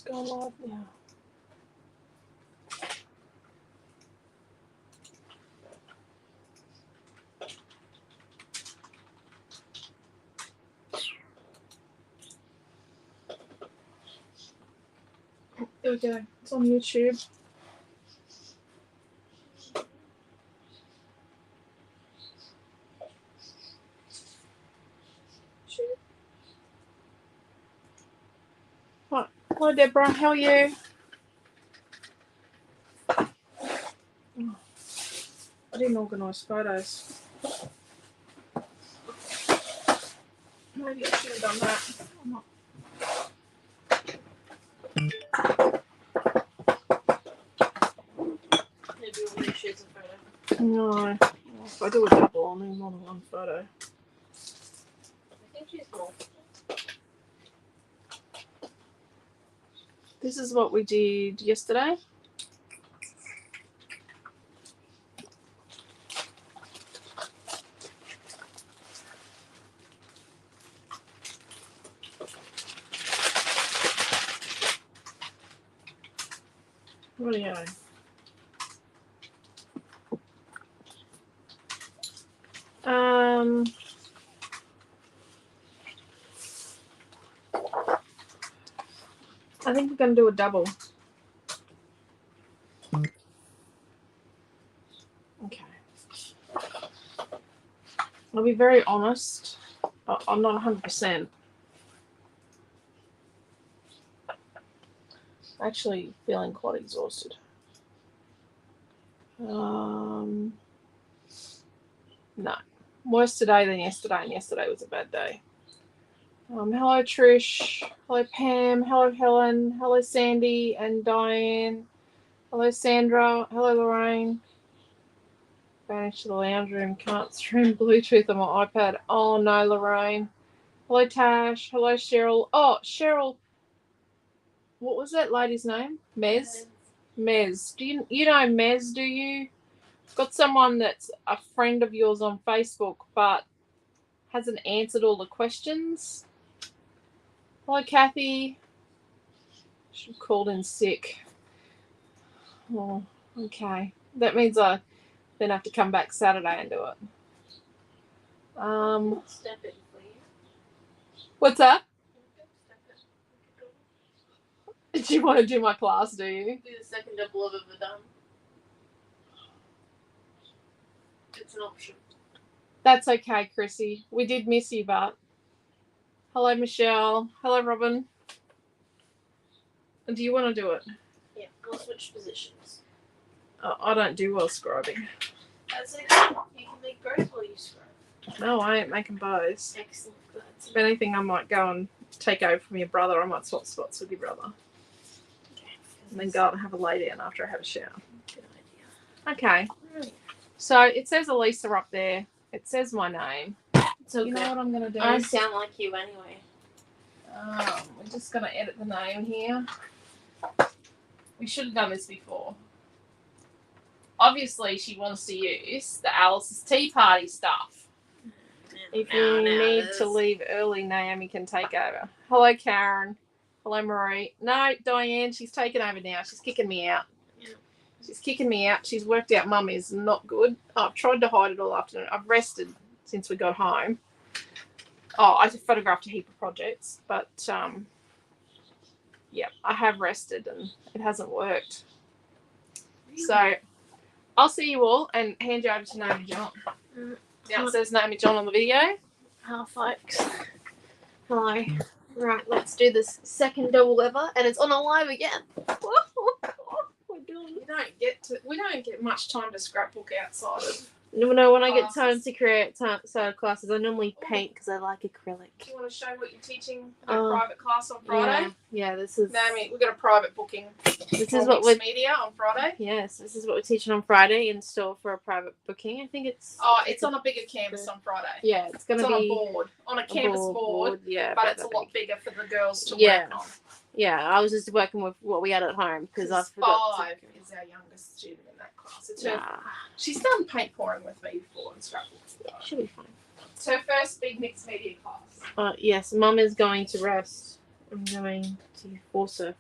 go live now. There we go. It's on YouTube. Right. Hello, Deborah. How are you? Oh, I didn't organise photos. Maybe I should have done that. I'm not. Maybe we'll reshoot some photo. No. If I do a double, I'll need more than one photo. I think she's more. This is what we did yesterday. Rightio. I think we're going to do a double. Okay. I'll be very honest. I'm not 100%. Actually feeling quite exhausted. No. Worse today than yesterday, and yesterday was a bad day. Hello Trish, hello Pam, hello Helen, hello Sandy and Diane, hello Sandra, hello Lorraine. Vanished to the lounge room, can't stream Bluetooth on my iPad. Oh no, Lorraine. Hello Tash, hello Cheryl. Oh, Cheryl, what was that lady's name? Mez? Mez. Do you know Mez, do you? Got someone that's a friend of yours on Facebook but hasn't answered all the questions. Hello, Kathy. She called in sick. Oh, okay. That means I then have to come back Saturday and do it. Step it for you. What's that? Step it. Do you want to do my class, do you? Do the second double of the done. It's an option. That's okay, Chrissy. We did miss you, but... Hello, Michelle. Hello, Robin. Do you want to do it? Yeah, we'll switch positions. I don't do well scribing. That's okay. You can make both while you scribe. No, I ain't making bows. Excellent. Glad to If anything, I might go and take over from your brother. I might swap spots with your brother. Okay. And then go out and have a lay down after I have a shower. Good idea. Okay. Right. So it says Elisa up there. It says my name. So You know what I'm going to do? I sound like you anyway. We're just going to edit the name here. We should have done this before. Obviously, she wants to use the Alice's Tea Party stuff. If you need to leave early, Naomi can take over. Hello, Karen. Hello, Marie. No, Diane, she's taken over now. She's kicking me out. Yeah. She's kicking me out. She's worked out Mum is not good. I've tried to hide it all afternoon. I've rested since we got home. Oh, I photographed a heap of projects, but yeah, I have rested and it hasn't worked. Really? So I'll see you all and hand you over to Naomi-Jon. Yeah, it says Naomi-Jon on the video. Hi, folks. Hi. Right, let's do this second double ever, and it's on a live again. We're doing it. We don't get much time to scrapbook outside of. No, when I get time to create side classes, I normally paint because I like acrylic. Do you want to show what you're teaching in a private class on Friday? Yeah, this is... Naomi, we've got a private booking. This is what we're... media on Friday. Yes, this is what we're teaching on Friday in store for a private booking. I think it's... Oh, it's on a bigger canvas on Friday. Yeah, it's going to be... on a board. On a canvas board. Yeah, but it's a lot bigger for the girls to work on. Yeah, I was just working with what we had at home because I forgot. 5 is our youngest student in that class. It's her, she's done paint pouring with me before in Scrapbook. She'll be fine. It's her first big mixed media class. Yes, Mum is going to rest I'm going to force her.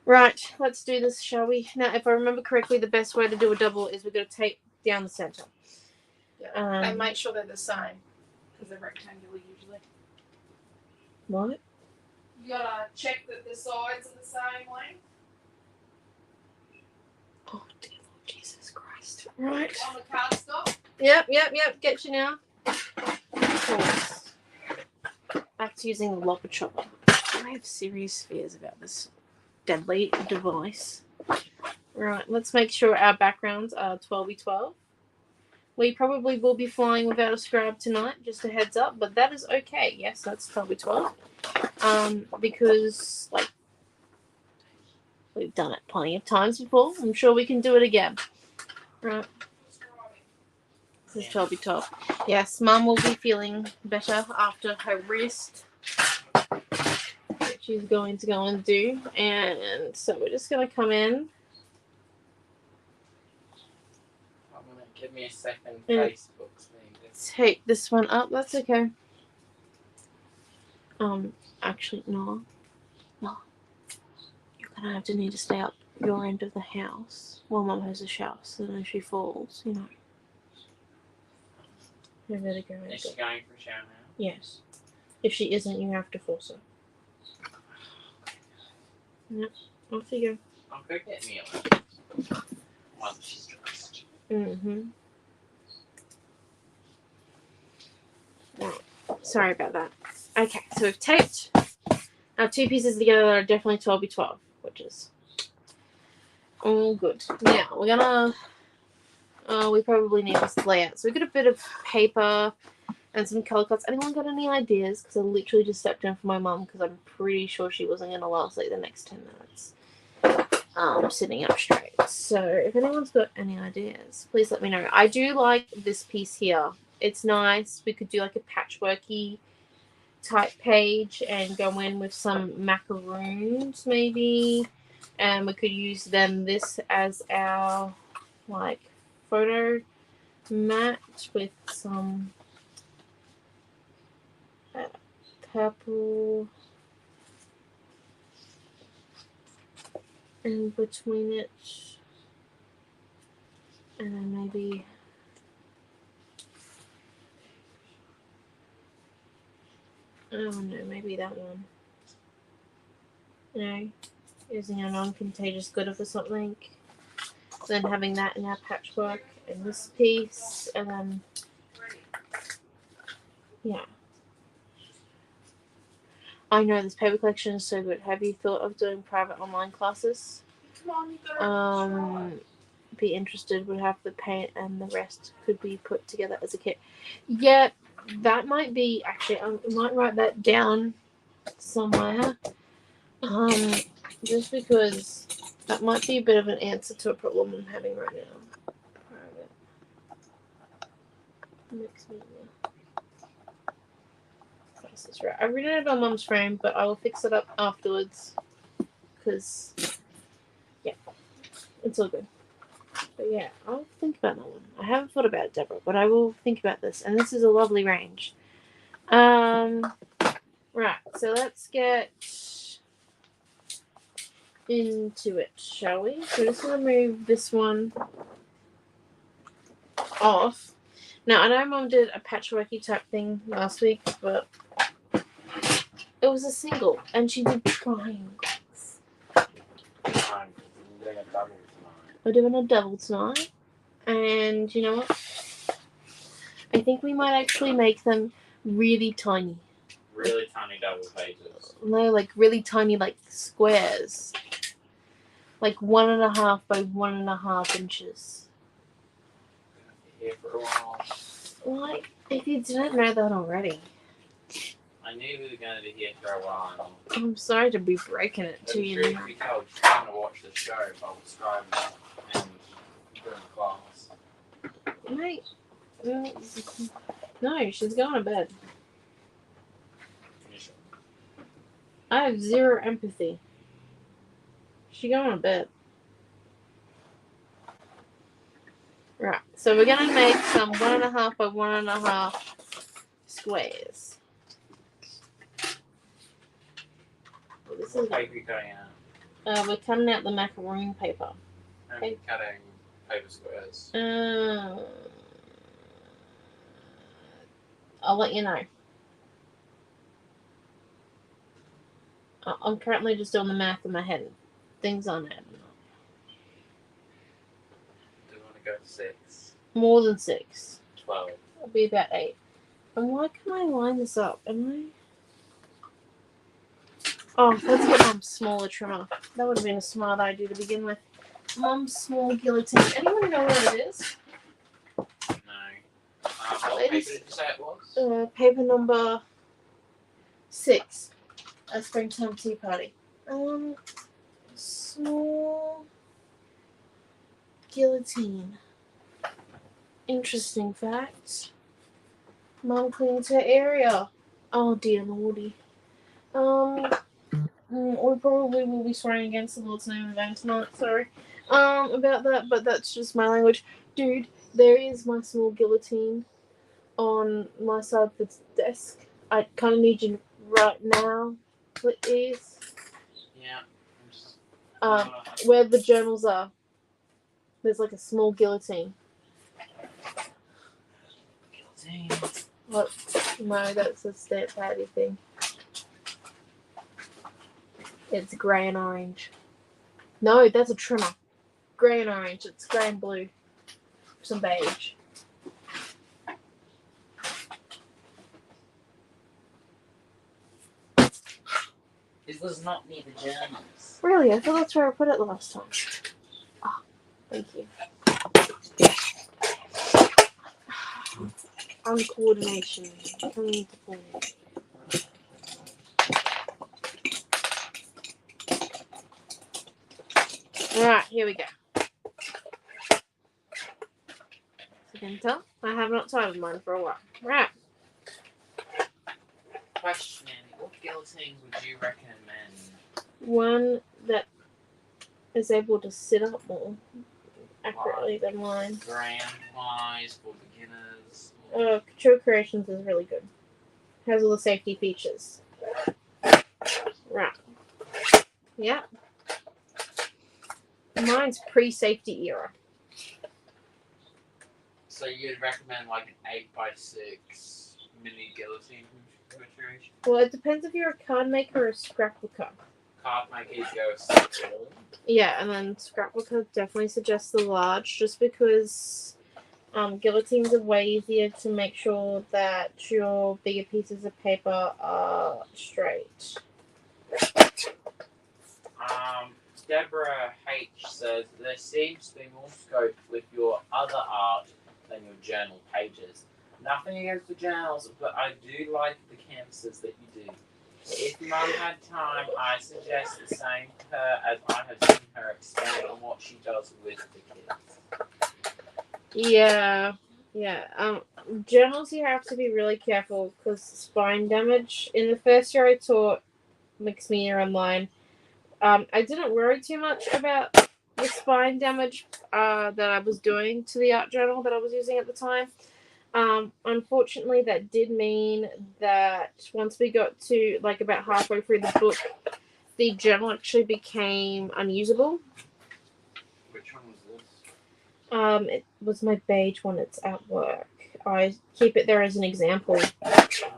Right, let's do this, shall we? Now, if I remember correctly, the best way to do a double is we're going to tape down the center. Yeah. And make sure they're the same, because they're rectangular usually. What? You gotta check that the sides are the same length. Oh, dear Lord Jesus Christ. Right. On the cardstock. Yep. Get you now. Of course. Back to using the locker chopper. I have serious fears about this deadly device. Right, let's make sure our backgrounds are 12x12. We probably will be flying without a scribe tonight, just a heads up, but that is okay. Yes, that's 12x12. Because, like, we've done it plenty of times before. I'm sure we can do it again. Right. This is 12x12. Yes, Mum will be feeling better after her wrist. She's going to go and do. And so we're just going to come in. Give me a second. Facebook thing. Tape this one up. That's okay. Actually, no. You're gonna have to need to stay up your end of the house while Mum has a shower, so then if she falls, you know. You better go. Is she going for a shower now? Yes. If she isn't, you have to force her. Yep. Off you go. I'll go get me a once she's dressed. Mm-hmm. Right. Sorry about that. Okay, so we've taped our two pieces together that are definitely 12x12, which is all good. Now, we're gonna... we probably need this layout. So we've got a bit of paper and some color cuts. Anyone got any ideas? Because I literally just stepped in for my mum because I'm pretty sure she wasn't going to last like the next 10 minutes. Sitting up straight. So if anyone's got any ideas, please let me know. I do like this piece here. It's nice. We could do like a patchworky type page and go in with some macaroons maybe. And we could use then this as our like photo mat with some purple in between it, and then maybe I don't know, maybe that one. You know, using a non-contagious glitter for something. Then having that in our patchwork and this piece, and then yeah. I know this paper collection is so good. Have you thought of doing private online classes? Be interested. Would have the paint and the rest could be put together as a kit. Yeah, that might be actually. I might write that down somewhere. Just because that might be a bit of an answer to a problem I'm having right now. Private mixed media. That's right. I've written it on Mum's frame, but I will fix it up afterwards. Because, yeah, it's all good. But yeah, I'll think about that one. I haven't thought about it, Deborah, but I will think about this. And this is a lovely range. Right, so let's get into it, shall we? So I'm just going to move this one off. Now, I know Mum did a patchworky type thing last week, but it was a single, and she did triangles. We're doing a double tonight, and you know what? I think we might actually make them really tiny. Really tiny double pages. No, like really tiny, like squares. Like 1.5 by 1.5 inches. Here for a while. Like, if you didn't know that already. I knew we were going to be here for a while. I'm sorry to be breaking it to you. Truth be told, she's going to watch the show while we're scribing and doing class. Mate. No, she's going to bed. I have zero empathy. She going to bed. Right, so we're going to make some 1.5 by 1.5 squares. this What is. paper are you cutting out? We're cutting out the macaroon paper. I'm cutting paper squares. I'll let you know. I'm currently just doing the math in my head. Things aren't adding up. Do you want to go to 6? More than 6. 12. It'll be about 8. And why can I line this up? Am I? Oh, let's get Mum's smaller trimmer. That would have been a smart idea to begin with. Mum's small guillotine. Anyone know where it is? No. What paper did you say it was? Paper number 6. A springtime tea party. Small guillotine. Interesting fact. Mum cleans her area. Oh dear lordy. We probably will be swearing against the Lord's name in vain tonight. Sorry. About that, but that's just my language. Dude, there is my small guillotine on my side of the desk. I kind of need you right now, please. Yeah. Where the journals are, there's like a small guillotine. Guillotine. What? No, that's a stamp patty thing. It's grey and orange. No, that's a trimmer. Grey and orange. It's grey and blue. Some beige. This was not near the journals. Really? I thought that's where I put it last time. Ah, thank you. Uncoordination. Alright, here we go. So you can tell, I have not titled mine for a while. Right. Question: what guillotines would you recommend? One that is able to sit up more accurately than mine. Brand-wise for beginners? True Creations is really good. Has all the safety features. Right. Yeah. Mine's pre-safety era. So you'd recommend like an 8x6 mini guillotine configuration? Well, it depends if you're a card maker or a scrapbooker. Card makers go single. Yeah, and then scrapbooker definitely suggests the large, just because guillotines are way easier to make sure that your bigger pieces of paper are straight. Deborah H says there seems to be more scope with your other art than your journal pages. Nothing against the journals, but I do like the canvases that you do. If Mum had time, I suggest the same to her, as I have seen her expand on what she does with the kids. Yeah. Journals you have to be really careful because spine damage. In the first year I taught mixed media online, I didn't worry too much about the spine damage that I was doing to the art journal that I was using at the time. Unfortunately, that did mean that once we got to like about halfway through the book, the journal actually became unusable. Which one was this? It was my beige one. It's at work. I keep it there as an example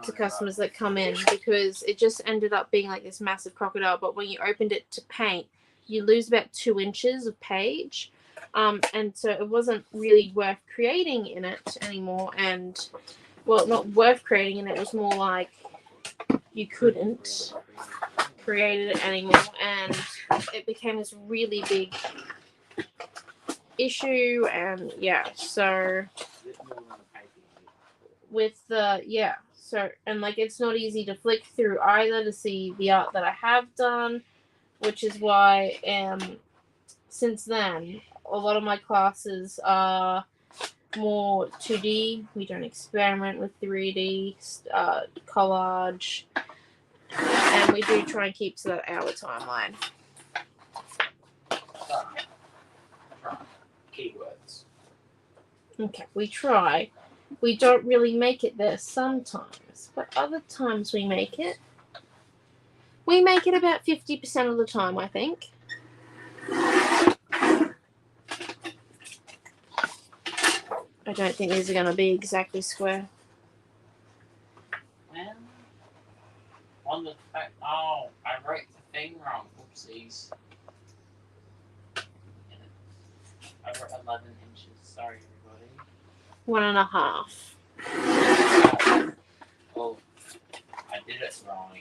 to customers that come in because it just ended up being like this massive crocodile. But when you opened it to paint, you lose about 2 inches of page. And so it wasn't really worth creating in it anymore. And, well, not worth creating in it. It was more like you couldn't create it anymore. And it became this really big issue. And, yeah, so with the, yeah. So, and like, it's not easy to flick through either to see the art that I have done, which is why, since then, a lot of my classes are more 2D. We don't experiment with 3D, collage, and we do try and keep to that hour timeline. Keywords. Okay, we try. We don't really make it there sometimes, but other times we make it. We make it about 50% of the time, I think. I don't think these are going to be exactly square. Well, on the fact, oh, I wrote the thing wrong. Oopsies. I wrote 11 inches. Sorry, everybody. 1.5. Oh, I did it wrong.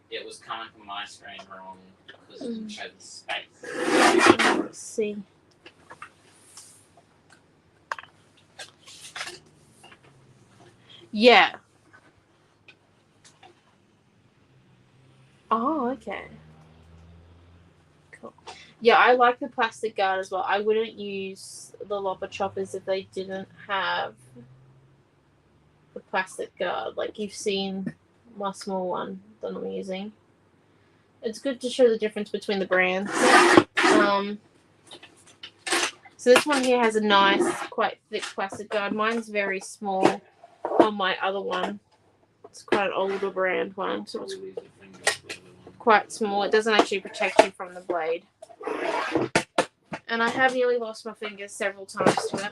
It was coming from my screen wrong because it didn't show the space. Let's see. Yeah. Oh, okay. Cool. Yeah, I like the plastic guard as well. I wouldn't use the lopper choppers if they didn't have the plastic guard. Like you've seen my small one that I'm using. It's good to show the difference between the brands. So this one here has a nice, quite thick plastic guard. Mine's very small on my other one. It's quite an older brand one, so it's quite small. It doesn't actually protect you from the blade. And I have nearly lost my fingers several times to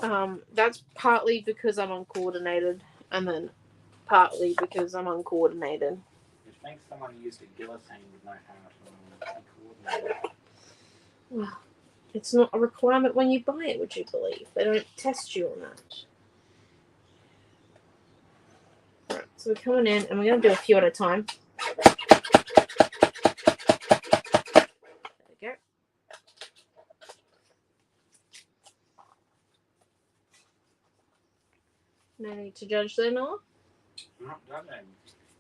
it. That's partly because I'm uncoordinated, and then partly because I'm uncoordinated. You think someone used a guillotine would know how to coordinate? Well, it's not a requirement when you buy it, would you believe? They don't test you on that. Alright, so we're coming in, and we're going to do a few at a time. There we go. No need to judge there, Noah. Not judging.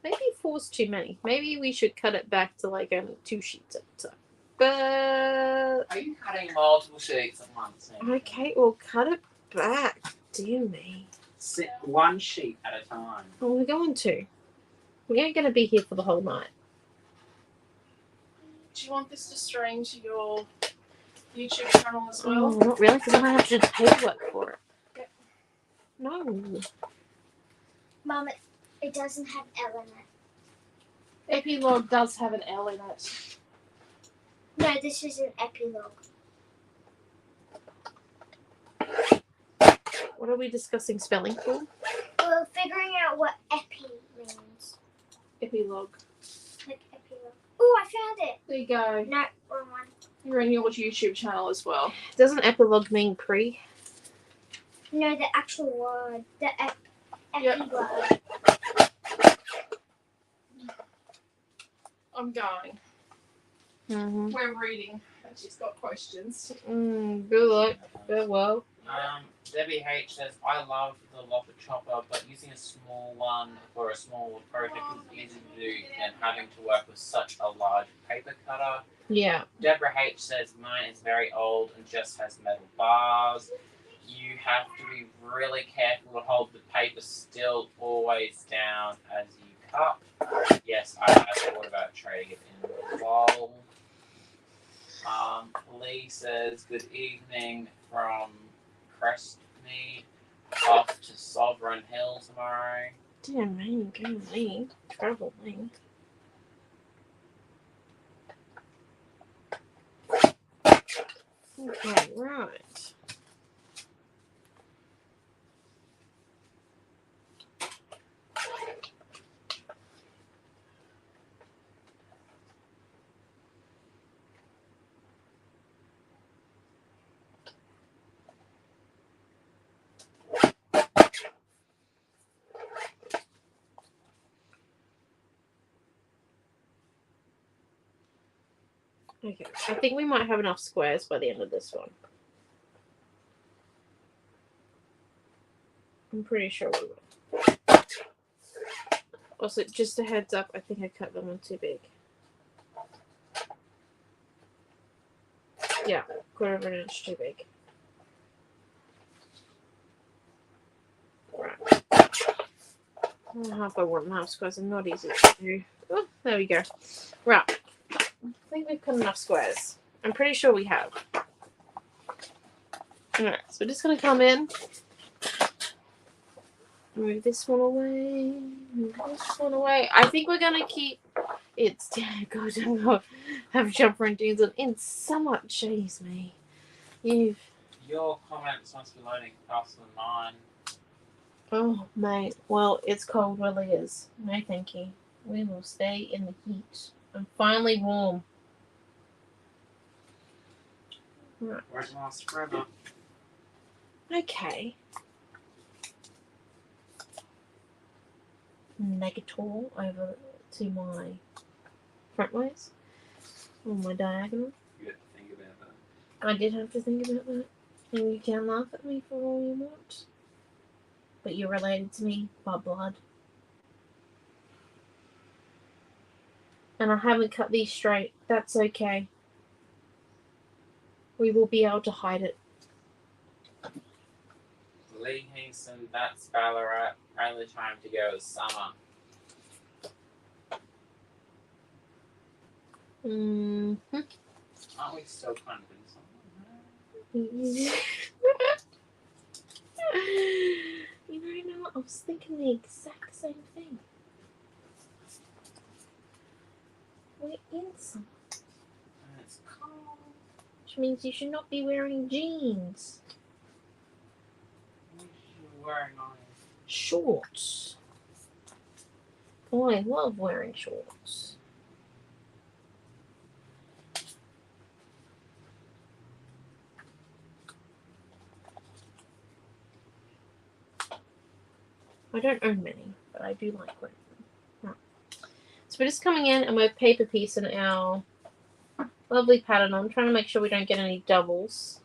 Maybe 4's too many. Maybe we should cut it back to like only 2 sheets at a time. But Are you cutting multiple sheets at once? okay, well cut it back. Dear me. Sit one sheet at a time. Well, we're going to. We ain't going to be here for the whole night. Do you want this to stream to your YouTube channel as well? Oh, not really, because I might have to do the paperwork for it. Yep. No. Mum, it doesn't have L in it. Epilogue does have an L in it. No, this is an epilogue. What are we discussing spelling for? We're figuring out what epi means. Epilogue. Like epilogue. Oh, I found it. There you go. No, wrong one. You're in your YouTube channel as well. Doesn't epilogue mean pre? No, the actual word. The epi Yep. word. I'm going. Mm-hmm. We're reading. And she's got questions. Good luck. Farewell. Debbie H says, I love the lopper chopper, but using a small one for a smaller project is easy to do than having to work with such a large paper cutter. Yeah. Deborah H says, mine is very old and just has metal bars. You have to be really careful to hold the paper still always down as you cut. Yes, I thought about trading it in as well. Lee says, good evening from Crestmead, off to Sovereign Hill tomorrow. Dear me, go me. Traveling. Okay, right. Okay, I think we might have enough squares by the end of this one. I'm pretty sure we will. Also, just a heads up, I think I cut them one too big. Yeah, 1/4 inch too big. Right. 1.5 by 1.5 squares are not easy to do. Oh, there we go. Right. I think we've cut enough squares. I'm pretty sure we have. Alright, so we're just going to come in Move this one away. Move this one away. I think we're gonna keep. It's good. I'm gonna have jumper and jeans on in summer. Jeez, me. Your comments must be loading faster than mine. Oh, mate. Well, it's cold where it is. No, thank you. We will stay in the heat. I'm finally warm. Right. Where's my scrubber? Okay. Negator over to my frontways on my diagonal. You have to think about that. I did have to think about that. And you can laugh at me for all you want. But you're related to me by blood. And I haven't cut these straight. That's okay. We will be able to hide it. Lee Hinkson, that's Ballarat. Only time to go is summer. Mm-hmm. Aren't we still kind of in summer? You know, I was thinking the exact same thing. We're in summer. And it's cold. Which means you should not be wearing jeans. What are you wearing on? Shorts. Oh, I love wearing shorts. I don't own many, but I do like wearing them. Right. So we're just coming in and we're paper piecing our lovely pattern on, trying to make sure we don't get any doubles.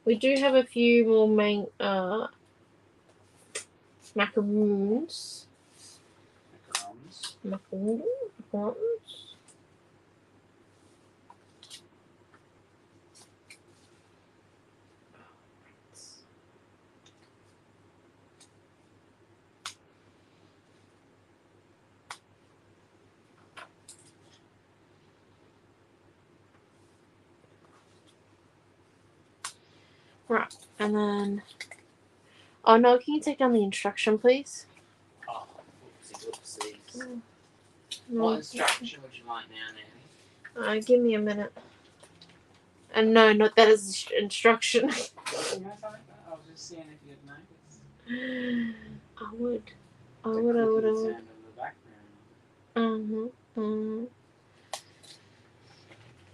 We do have a few more macaroons. Macaroons. Right, and then... Oh no, can you take down the instruction, please? Oh, whoopsie whoopsies. No. What instruction would you like now, Nanny? Give me a minute. And no, not that is instruction. You know something like that? I was just seeing if you'd noticed. I would. I The would. clicking sound in the background.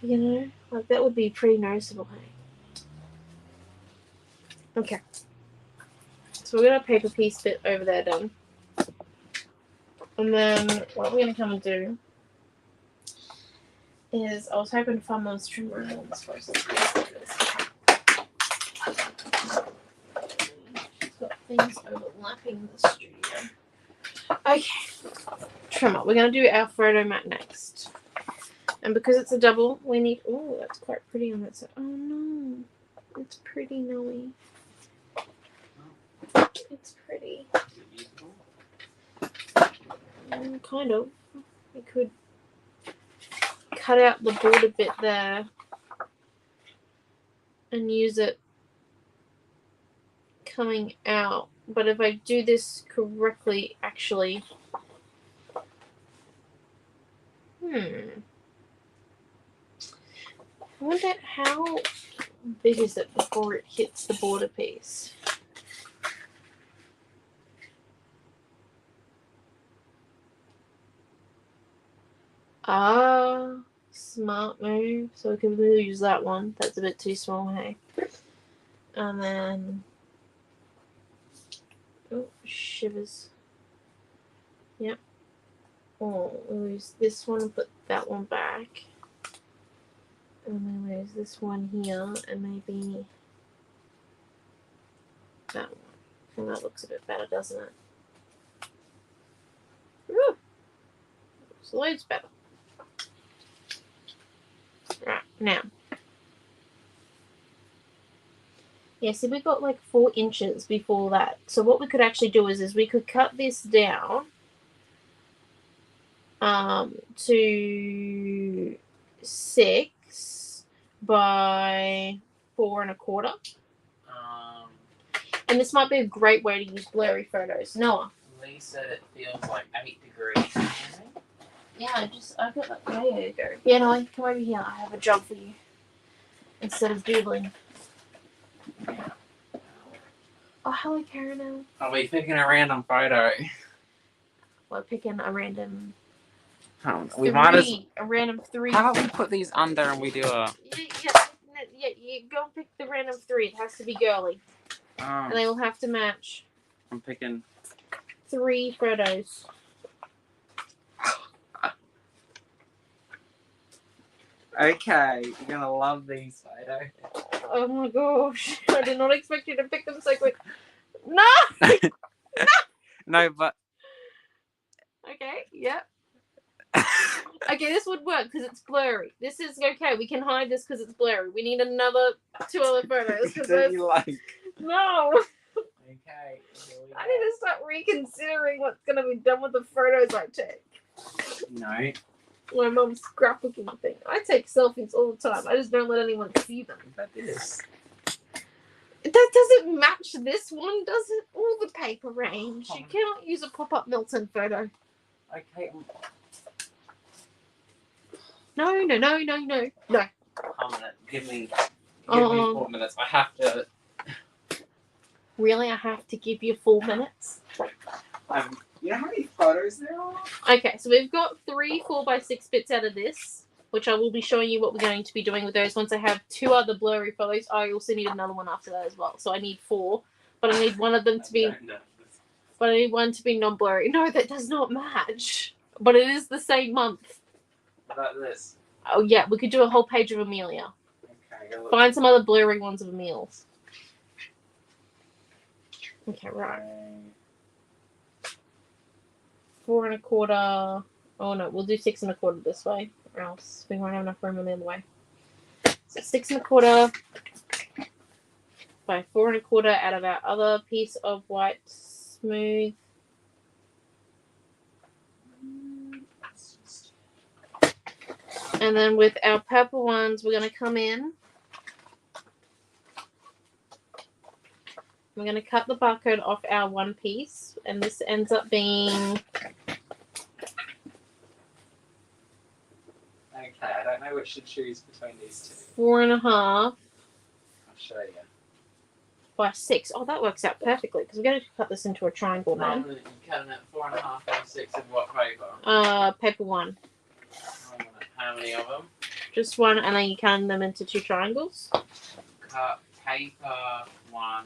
You know, like that would be pretty noticeable, hey? Okay. So we're going to paper piece bit over there done. And then what we're going to come and do is, I was hoping to find those trim ribbons first. Got things overlapping the studio. Okay. Trimmer. We're going to do our photo mat next. And because it's a double, we need... Oh, that's quite pretty on that side. Oh, no. It's pretty, Noe. It's pretty. Kind of. We could cut out the border bit there and use it coming out. But if I do this correctly, actually... I wonder how big is it before it hits the border piece? Ah, smart move. So we can really use that one. That's a bit too small, hey? And then... Oh, shivers. Yep. Oh, we'll use this one and put that one back. And then there's this one here, and maybe that one. And that looks a bit better, doesn't it? Woo! Looks loads better. Right, now. Yeah, see, we got like 4 inches before that. So what we could actually do is we could cut this down to 6 by 4 1/4. And this might be a great way to use blurry photos. Noah. Lee said it feels like 8 degrees. Yeah, I got that way ago. Yeah, Noah, come over here. I have a job for you. Instead of doodling. Oh, hello, Caramel. Are we picking a random photo? We're picking a random We might as. a random 3. How about we put these under and we do a. Yeah, you go and pick the random 3. It has to be girly. And they will have to match I'm picking. 3 photos. Okay, you're gonna love these photos. Oh my gosh. I did not expect you to pick them so quick. No! No, but. Okay, yep. Okay, this would work because it's blurry. This is okay. We can hide this because it's blurry. We need another 2 other photos. Don't you like? No! Okay. I need to start reconsidering what's going to be done with the photos I take. No. My mum's scrapbooking thing. I take selfies all the time. I just don't let anyone see them. That is. That doesn't match this one, does it? All the paper range. You cannot use a pop-up Milton photo. Okay. No. Give me 4 minutes. I have to. Really? I have to give you 4 minutes? You know how many photos there are? Okay, so we've got 3 4x6 bits out of this, which I will be showing you what we're going to be doing with those. Once I have 2 other blurry photos, I also need another one after that as well. So I need 4, but I need one of them to be... But I need one to be non-blurry. No, that does not match. But it is the same month. What about this? Oh, yeah, we could do a whole page of Amelia. Okay, Find some other blurry ones of Emil's. Okay, right. 4 1/4. Oh no, we'll do 6 1/4 this way, or else we won't have enough room on the other way. So 6 1/4 by 4 1/4 out of our other piece of white smooth. And then with our purple ones, we're going to come in. We're going to cut the barcode off our one piece, and this ends up being... Okay, I don't know which to choose between these 2. 4 1/2 I'll show you. by 6. Oh, that works out perfectly, because we're going to cut this into a triangle now. You're cutting it 4 1/2 by 6 in what paper? Paper 1. How many of them? Just 1, and then you cut them into 2 triangles. Cut paper 1.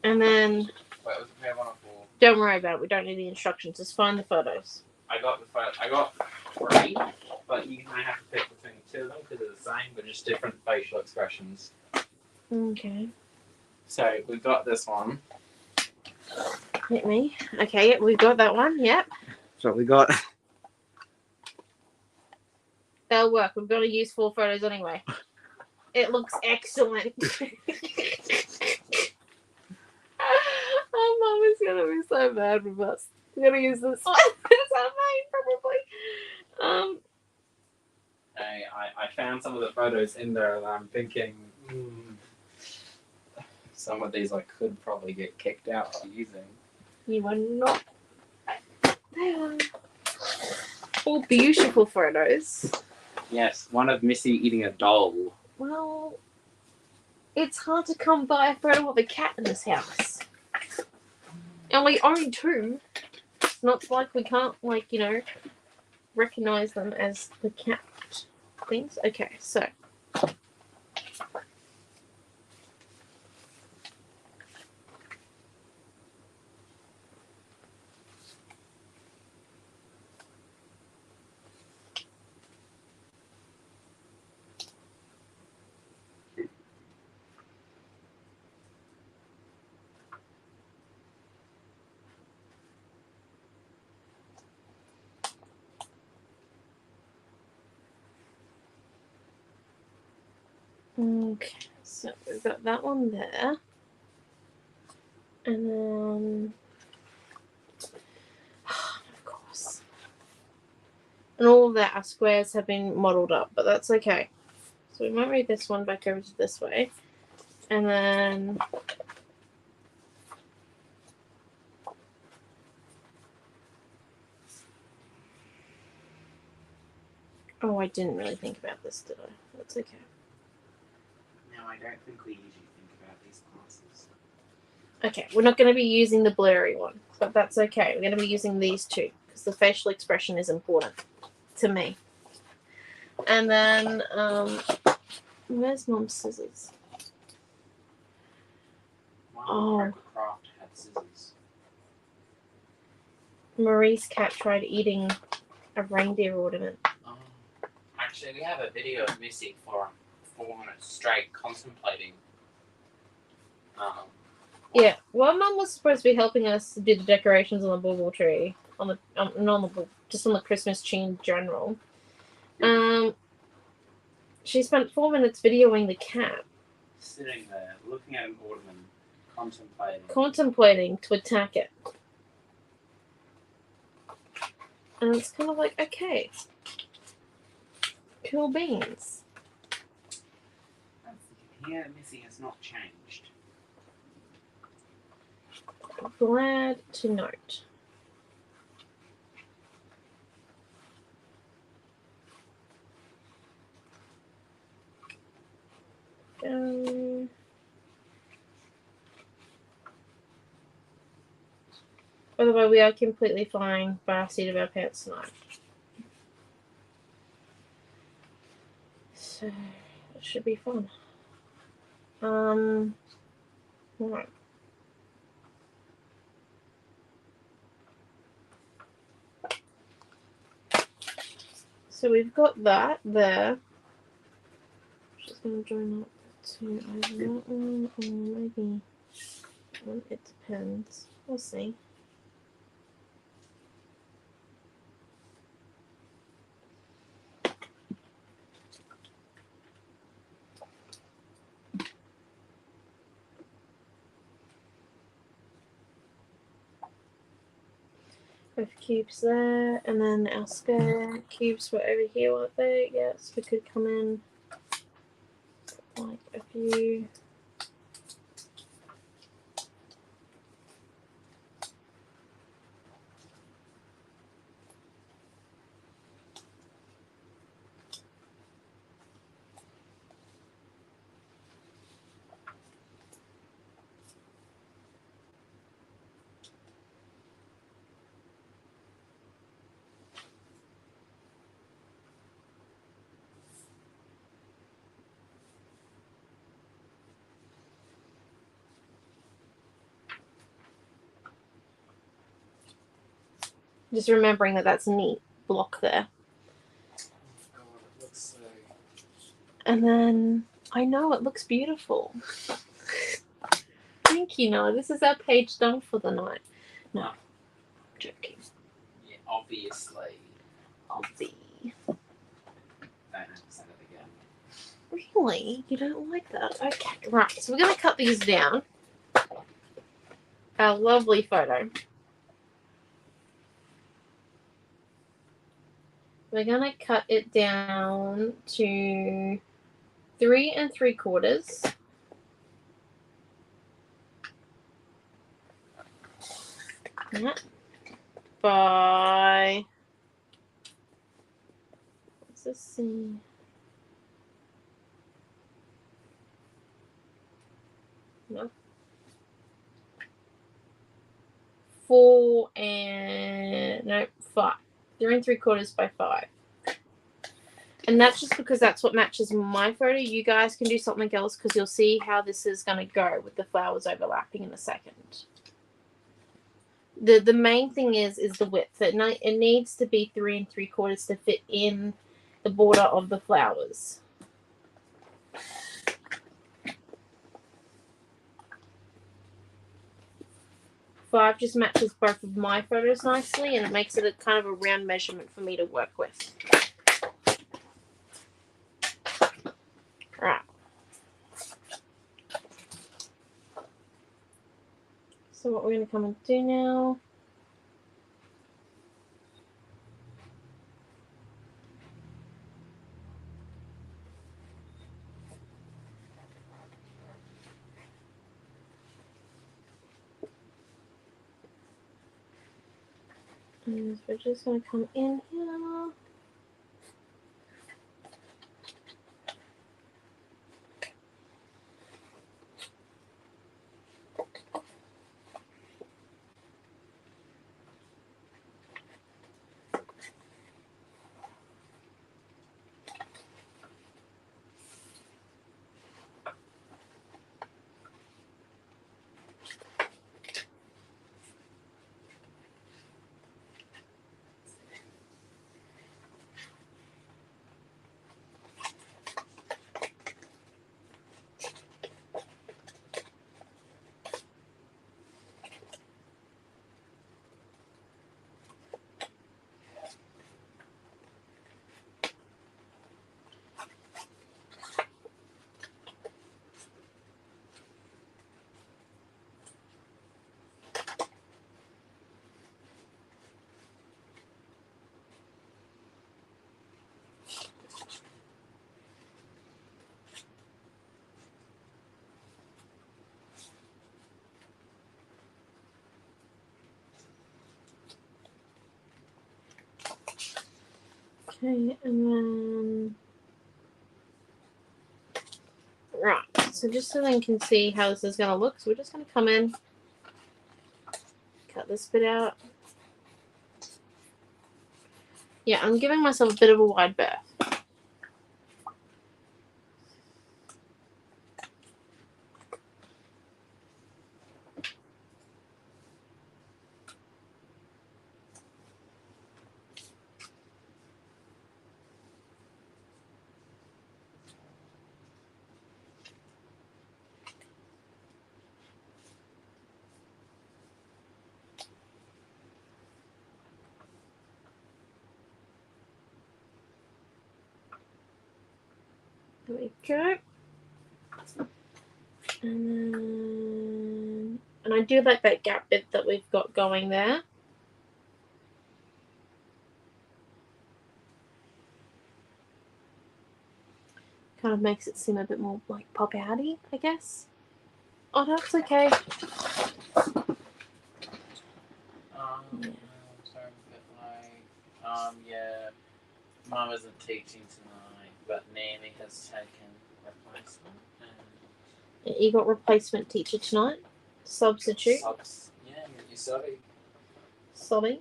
And then... Wait, was it paper 1 or 4? Don't worry about it. We don't need the instructions. Just find the photos. I got 3, but you might have to pick between 2 of them because they're the same, but just different facial expressions. Okay. So we've got this one. Hit me. Okay, yep, we've got that one. Yep. So we got. That'll work. We've got to use 4 photos anyway. It looks excellent. Our mum is going to be so mad with us. We're going to use this one. It's our main, probably. I found some of the photos in there and I'm thinking some of these I could probably get kicked out for using. You are not. They are all beautiful photos. Yes, one of Missy eating a doll. Well, it's hard to come by a photo of a cat in this house. And we own 2. It's not like we can't, recognize them as the cat things. Okay, so. Okay, so we've got that one there. And then, of course. And all of that, our squares have been modelled up, but that's okay. So we might move this one back over to this way. And then Oh, I didn't really think about this, did I? That's okay. No, I don't think we usually think about these classes. Okay, we're not going to be using the blurry one, but that's okay. We're going to be using these two because the facial expression is important to me. And then, where's Mom's scissors? Wow, Craft had scissors. Marie's cat tried eating a reindeer ornament. Oh. Actually, we have a video of Missy for 4 minutes straight contemplating. Yeah, well, Mum was supposed to be helping us do the decorations on the bauble tree, on the just on the Christmas tree in general. She spent 4 minutes videoing the cat. Sitting there, looking at an ornament, contemplating to attack it. And it's kind of like, okay, cool beans. Here, Missy has not changed. Glad to note. By the way, we are completely fine by our seat of our pants tonight. So, it should be fun. Right. So we've got that there. Just going to join up to either that one or maybe one. It depends. We'll see. Both cubes there, and then our spare cubes were over here, weren't they? Yes, we could come in like a few. Just remembering that that's a neat block there. Oh God, it looks so. And then, I know, it looks beautiful. Thank you, Noah. This is our page done for the night. No, I'm joking. Yeah, obviously. Obvi. Don't have to say that again. Really? You don't like that? Okay, right. So we're going to cut these down. Our lovely photo. We're going to cut it down to 3 3/4. By, what's this see? No. 4 and no 5. 3 3/4 by 5. And that's just because that's what matches my photo. You guys can do something else because you'll see how this is going to go with the flowers overlapping in a second. The main thing is the width. It needs to be 3 3/4 to fit in the border of the flowers. Five just matches both of my photos nicely, and it makes it a kind of a round measurement for me to work with. Right. So what we're going to come and do now is we're just going to come in here Okay, and then right. So just so they can see how this is going to look, so we're just going to come in, cut this bit out. Yeah, I'm giving myself a bit of a wide berth. There we go. And I do like that gap bit that we've got going there. Kind of makes it seem a bit more like pop-outy, I guess. Oh, that's okay. Sorry, but yeah, Mum isn't teaching tonight, but Nanny has taken replacement. And You got replacement teacher tonight? Substitute? Yeah, you sorry. Sobbing?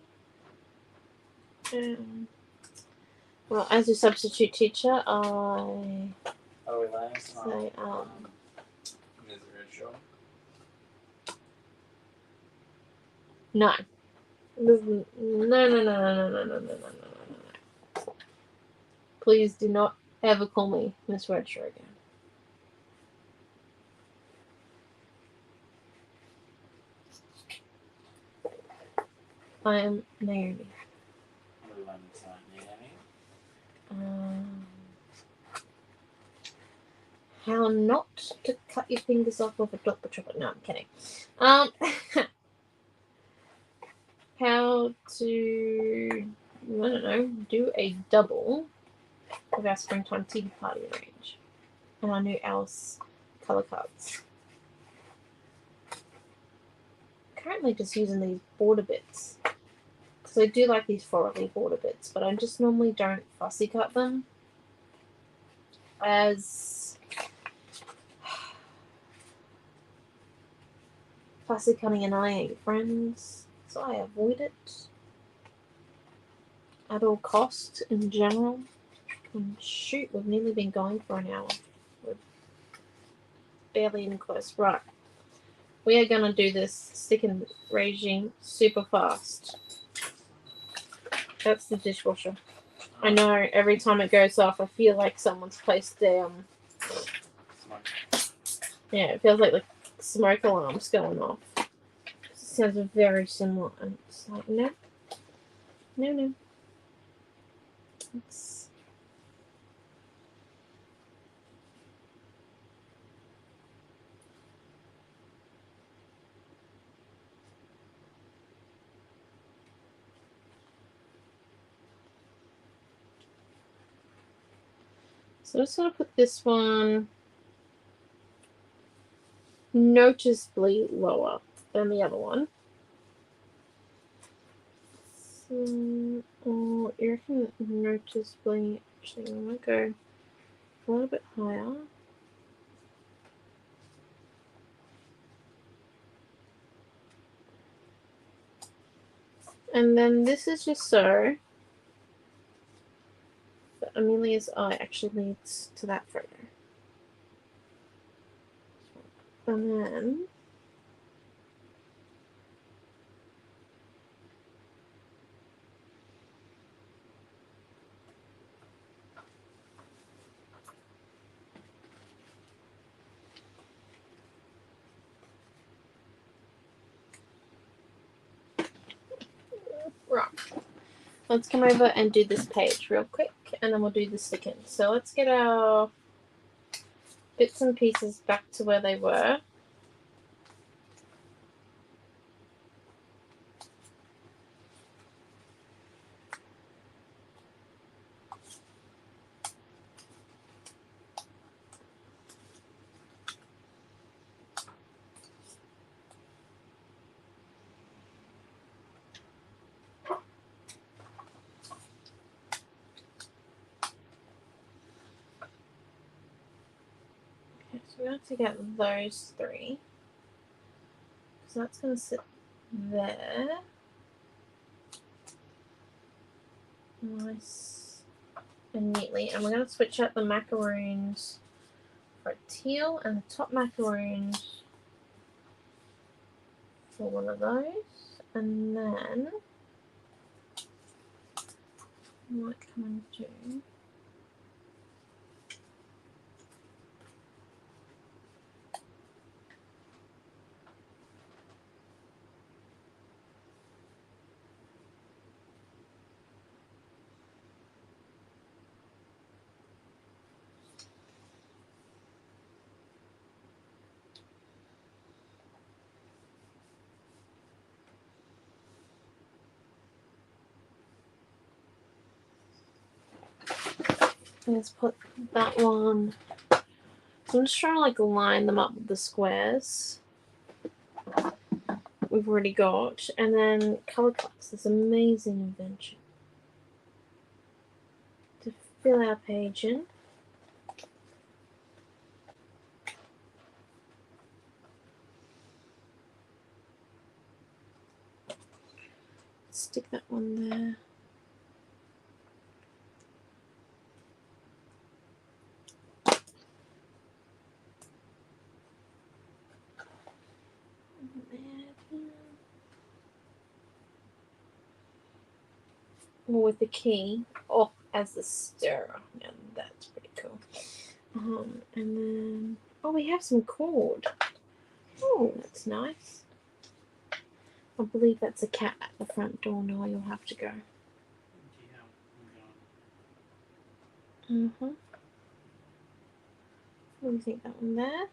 Well, as your substitute teacher, I Oh, we last say, Ms. Redshaw. no. No. Please do not ever call me Miss Redshaw again. I am Naomi. How not to cut your fingers off with a Dr. Chocolate. No, I'm kidding. How to, I don't know, do a double of our springtime tea party range and our new Alice colour cards. Currently just using these border bits because I do like these floral border bits, but I just normally don't fussy cut them as fussy cutting and I ain't friends, so I avoid it at all costs in general. And shoot, we've nearly been going for an hour. We're barely in close. Right. We are going to do this stick and regime super fast. That's the dishwasher. I know every time it goes off, I feel like someone's placed their, yeah, it feels like the smoke alarm's going off. It sounds very similar. And it's like, no. It's... So I'm just going to put this one noticeably lower than the other one. So, oh, you reckon noticeably, actually, I'm going to go a little bit higher. And then this is just so that Amelia's eye actually leads to that photo. And then right. Let's come over and do this page real quick, and then we'll do the stick in. So let's get our bits and pieces back to where they were. going to get those 3. So that's going to sit there. Nice and neatly. And we're going to switch out the macaroons for a teal and the top macaroons for one of those. And then I might come and do let's put that one. So I'm just trying to like line them up with the squares we've already got, and then color cuts. This amazing invention to fill our page in. Stick that one there. With the key, as the stirrer. Yeah, that's pretty cool. And then, we have some cord. Oh, that's nice. I believe that's a cat at the front door. No, you'll have to go. What do you think, that one there?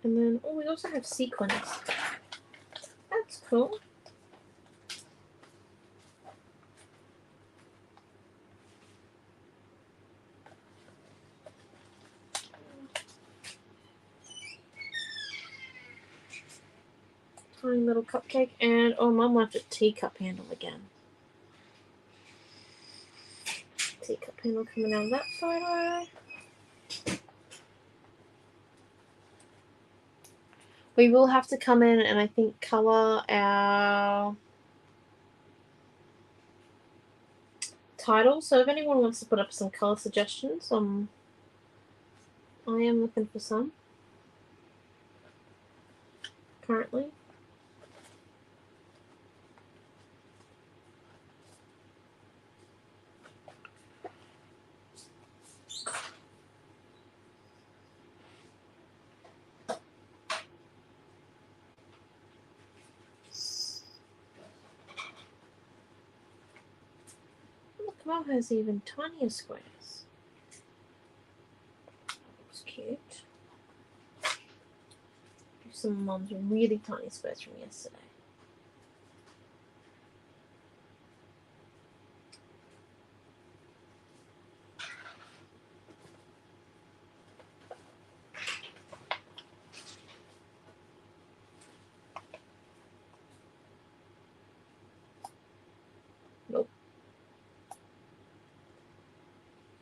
And then, we also have sequins. That's cool. Tiny little cupcake, and Mum left a teacup handle again. Teacup handle coming out of that photo. We will have to come in and I think colour our title. So if anyone wants to put up some colour suggestions, I am looking for some currently. Look, Mum has even tinier squares. Looks cute. Some of Mum's really tiny squares from yesterday. Nope.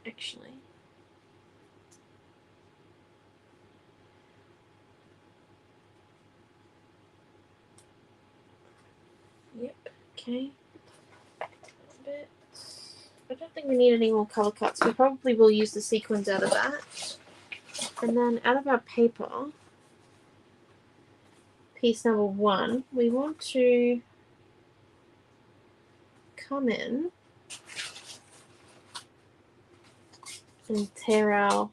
Actually. Yep, okay. Bit. I don't think we need any more colour cuts. We probably will use the sequins out of that. And then out of our paper, piece number 1, we want to come in and tear our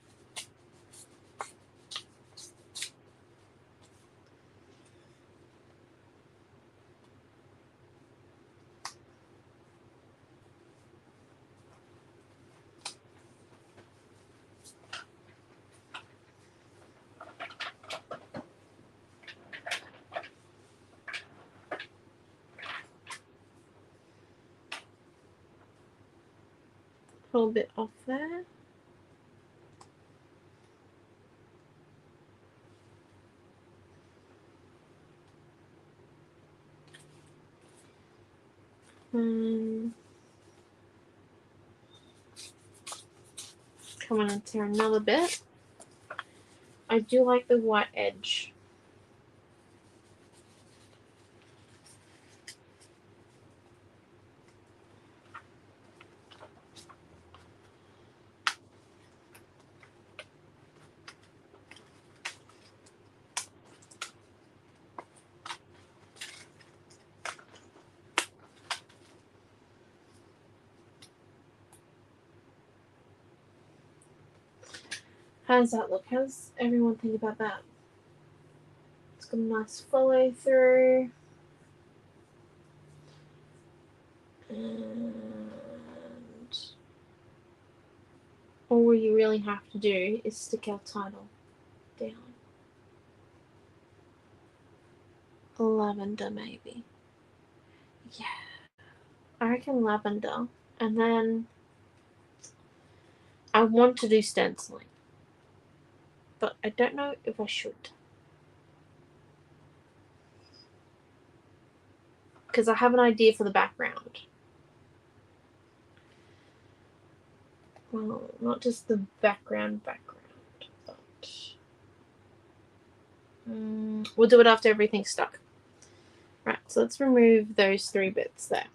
little bit off there. Come on and tear another bit. I do like the white edge. How does that look? How does everyone think about that? It's got a nice follow through. And all you really have to do is stick our title down. Lavender, maybe. Yeah. I reckon lavender. And then I want to do stenciling. But I don't know if I should. Because I have an idea for the background. Well, not just the background, but we'll do it after everything's stuck. Right, so let's remove those 3 bits there.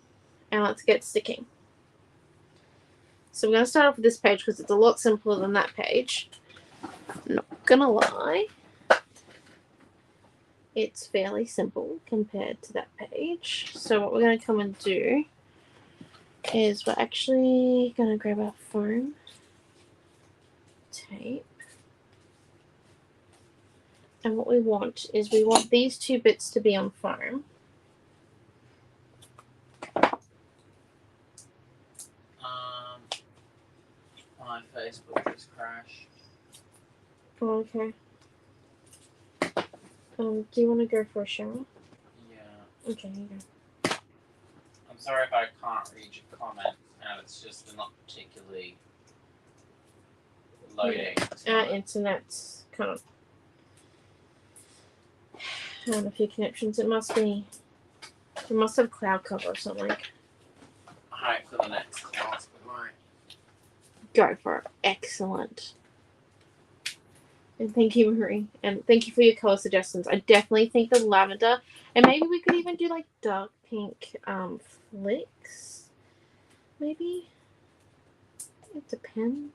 And let's get sticking. So we're going to start off with this page because it's a lot simpler than that page. Not gonna lie. It's fairly simple compared to that page. So what we're going to come and do is we're actually going to grab our foam tape. And what we want is we want these 2 bits to be on foam. My Facebook just crashed. Oh, okay. Do you want to go for a shower? Yeah. Okay, you go. I'm sorry if I can't read your comment, and it's just not particularly loading. Our internet's kind of having a few connections. It must have cloud cover or something. Alright, for the next class, we might. Go for it. Excellent. And thank you, Marie. And thank you for your color suggestions. I definitely think the lavender, and maybe we could even do like dark pink flicks. Maybe. It depends.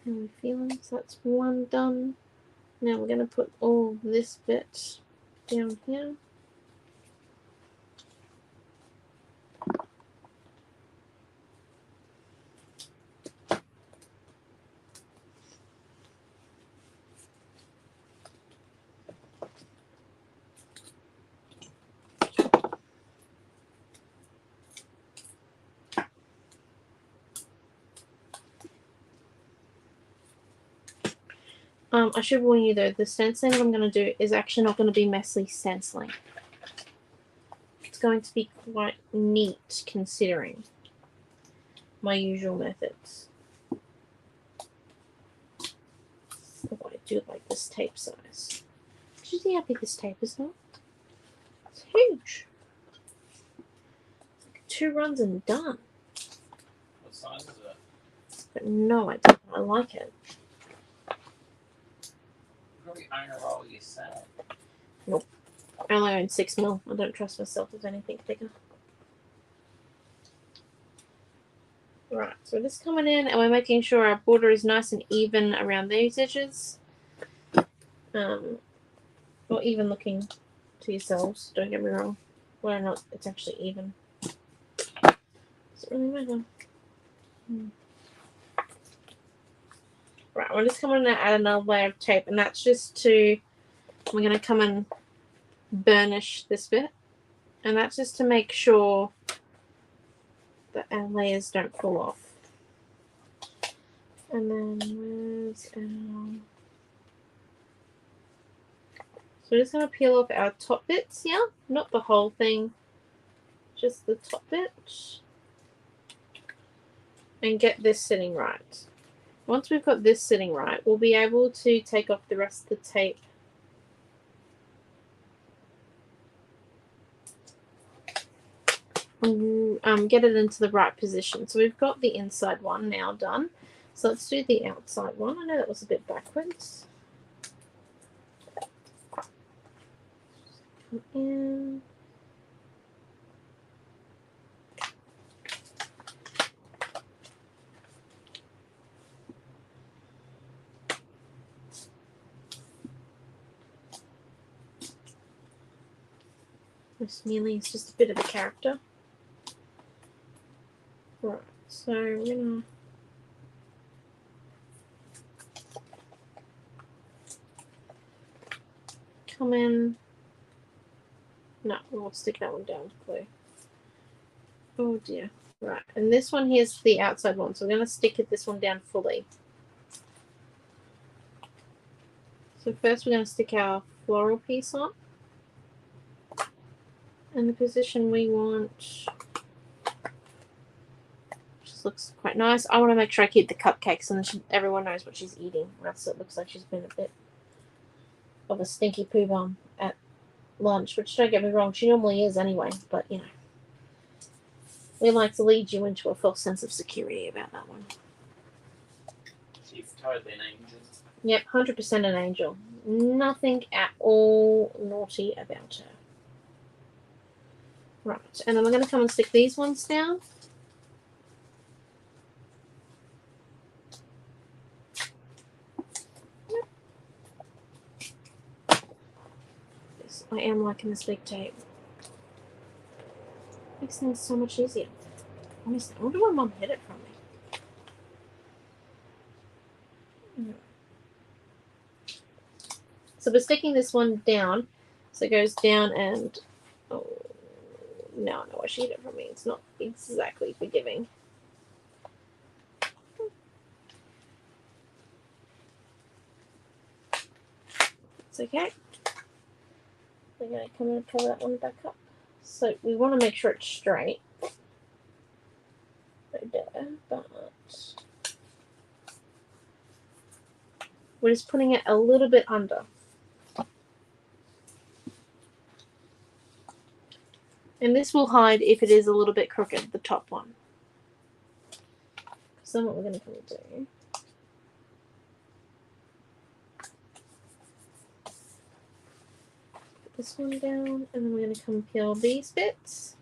How we're feeling. So that's 1 done. Now we're going to put all this bit down here. I should warn you though, the stenciling that I'm going to do is actually not going to be messy stenciling. It's going to be quite neat considering my usual methods. Oh, I do like this tape size. Did you see how big this tape is now? It's huge. It's like 2 runs and done. What size is it? But no, I like it. Probably own a roll yourself. Nope. I only own 6mm. I don't trust myself with anything bigger. Right, so we're just coming in and we're making sure our border is nice and even around these edges. Or even looking to yourselves, don't get me wrong. Whether or not it's actually even. Doesn't really matter. Right, we're just coming to add another layer of tape, and that's just to, we're going to come and burnish this bit, and that's just to make sure that our layers don't fall off. And then where's our... So we're just going to peel off our top bits here, not the whole thing, just the top bit, and get this sitting right. Once we've got this sitting right, we'll be able to take off the rest of the tape. And get it into the right position. So we've got the inside one now done. So let's do the outside one. I know that was a bit backwards. Come in. Miss Mealy is just a bit of a character. Right, so we're gonna come in. No, we'll stick that one down to glue. Oh dear. Right, and this one here's the outside one, so we're gonna stick this one down fully. So first we're gonna stick our floral piece on. And the position we want just looks quite nice. I want to make sure I keep the cupcakes and everyone knows what she's eating. Or else it looks like she's been a bit of a stinky poo bum at lunch, which don't get me wrong, she normally is anyway, but you know. We like to lead you into a false sense of security about that one. She's totally an angel. Yep, 100% an angel. Nothing at all naughty about her. Right, and then we're going to come and stick these ones down. Yes, I am liking this big tape. Makes things so much easier. Honestly, I wonder where Mum hid it from me. So we're sticking this one down. So it goes down and... Oh, now I know why she hid it from me. It's not exactly forgiving. It's okay. We're going to come and cover that one back up. So we want to make sure it's straight. Right there, but we're just putting it a little bit under. And this will hide if it is a little bit crooked, the top one. So then what we're going to come and do... Put this one down, and then we're going to come peel these bits.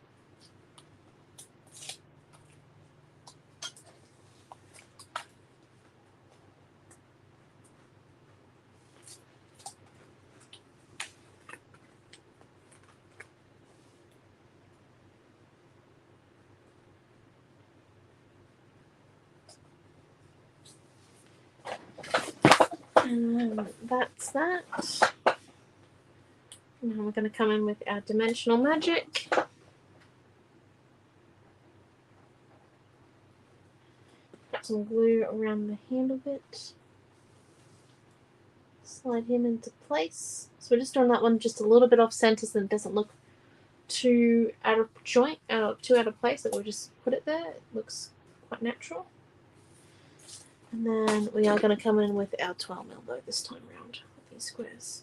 And that's that. Now we're going to come in with our dimensional magic. Put some glue around the handle bit. Slide him into place. So we're just doing that one just a little bit off center so it doesn't look too out of joint, too out of place. Like we'll just put it there. It looks quite natural. And then we are going to come in with our 12mm though this time round with these squares.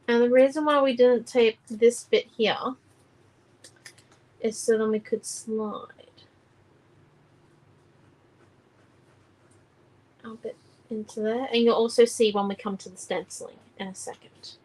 And the reason why we didn't tape this bit here is so then we could slide our bit into there. And you'll also see when we come to the stenciling in a second.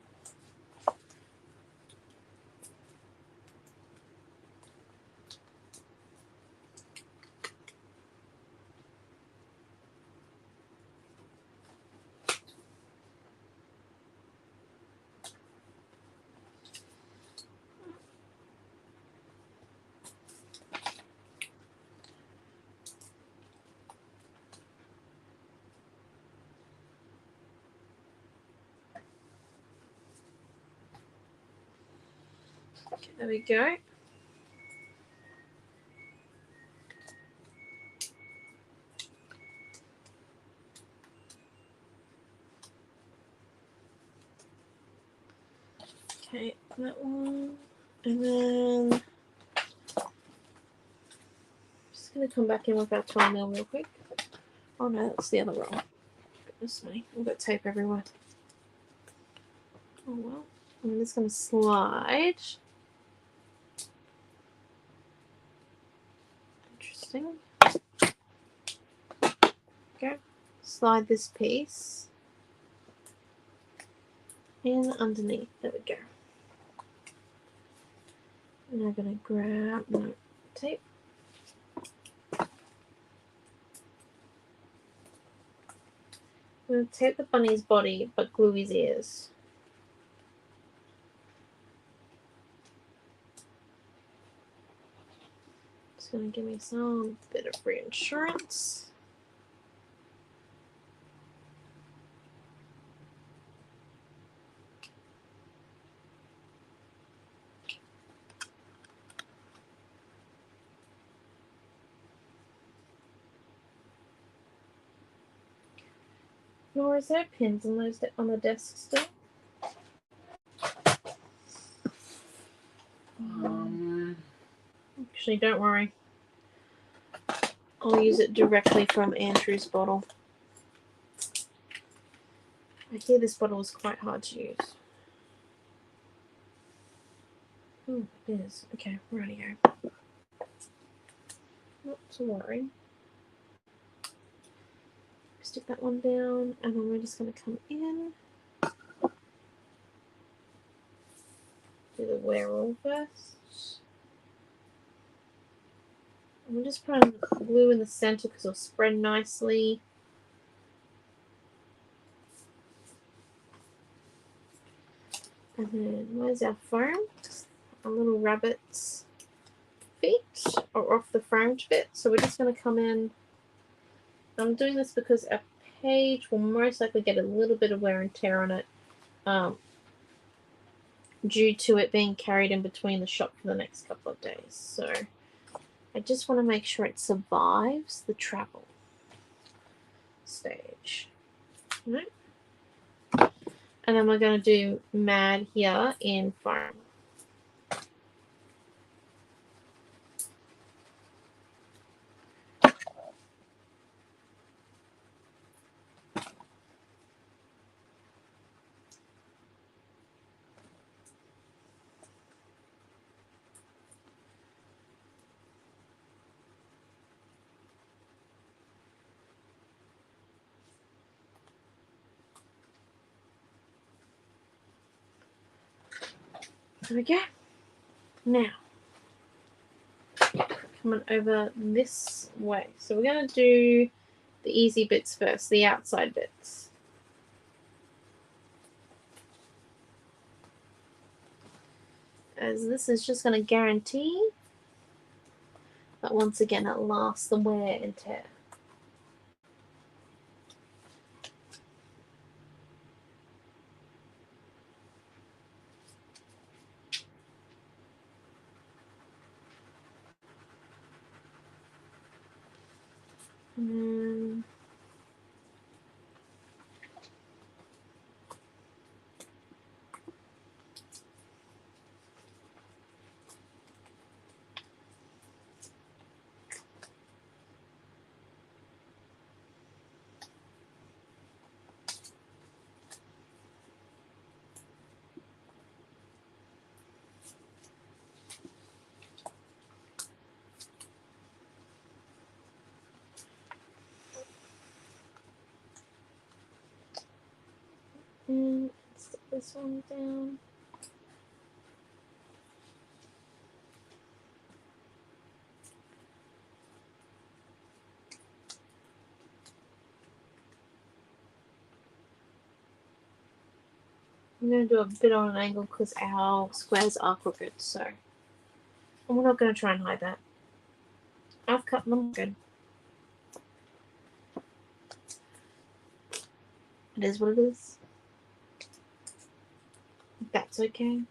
Okay, there we go. Okay, that one. And then I'm just going to come back in with our 12mm real quick. Oh no, that's the other roll. Goodness me, we've got tape everywhere. Oh well, I'm just going to slide. Interesting. Okay. Slide this piece in underneath. There we go. And I'm going to grab my tape. I'm going to tape the bunny's body, but glue his ears. It's going to give me some bit of reinsurance. Nor is there pins on those on the desk still? Actually, don't worry. I'll use it directly from Andrew's bottle. I hear this bottle is quite hard to use. Oh, it is. Okay, righty go. Not to worry. Stick that one down, and then we're just going to come in. Do the wear all first. And we'll just put glue in the center because it'll spread nicely. And then where's our foam? Our little rabbit's feet are off the foamed bit. So we're just going to come in. I'm doing this because our page will most likely get a little bit of wear and tear on it due to it being carried in between the shop for the next couple of days. So I just want to make sure it survives the travel stage. Right? And then we're going to do Mad here in foam. There we go. Now, coming over this way. So we're going to do the easy bits first, the outside bits. As this is just going to guarantee that once again it lasts the wear and tear. And stick this one down. I'm going to do a bit on an angle because our squares are crooked, so and we're not going to try and hide that. I've cut them good. It is what it is. That's okay.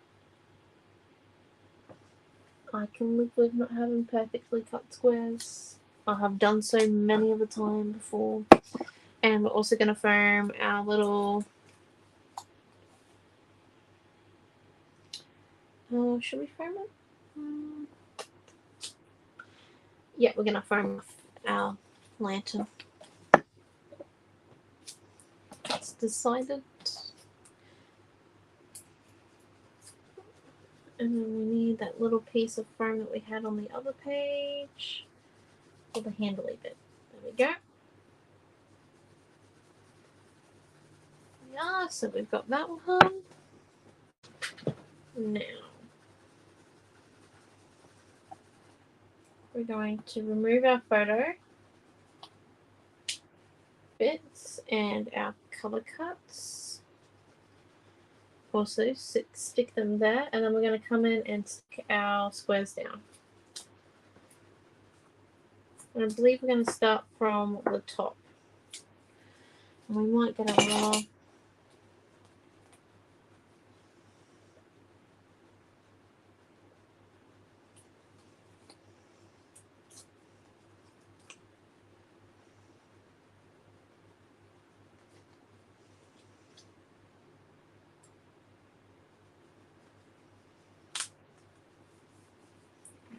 I can live with not having perfectly cut squares. I have done so many of the time before. And we're also going to foam our little... should we foam it? Yeah, we're going to foam our lantern. It's decided. And then we need that little piece of foam that we had on the other page for the handly bit. There we go. Yeah, so we've got that one. Now, we're going to remove our photo bits and our color cuts. Also, stick them there, and then we're going to come in and stick our squares down. And I believe we're going to start from the top. And we might get a little.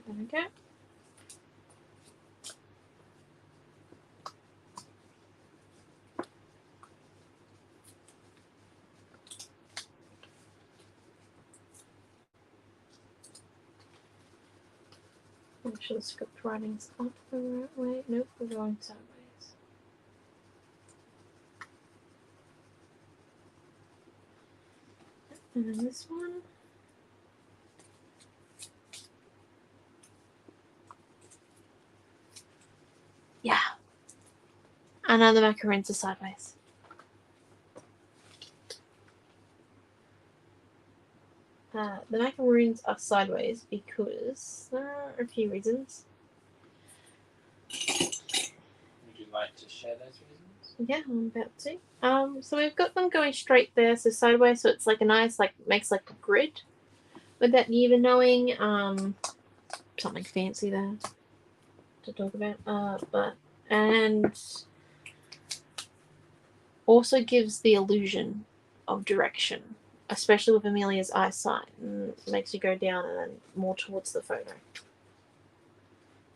There we go. Make sure the script writing's up the right way. Nope, we're going sideways. And then this one. Yeah. And now the macaroons are sideways. The macaroons are sideways because there are a few reasons. Would you like to share those reasons? Yeah, I'm about to. So we've got them going straight there, so sideways, so it's like a nice, makes like a grid without you even knowing. Something fancy there to talk about. And also gives the illusion of direction, especially with Amelia's eyesight, and makes you go down and then more towards the photo.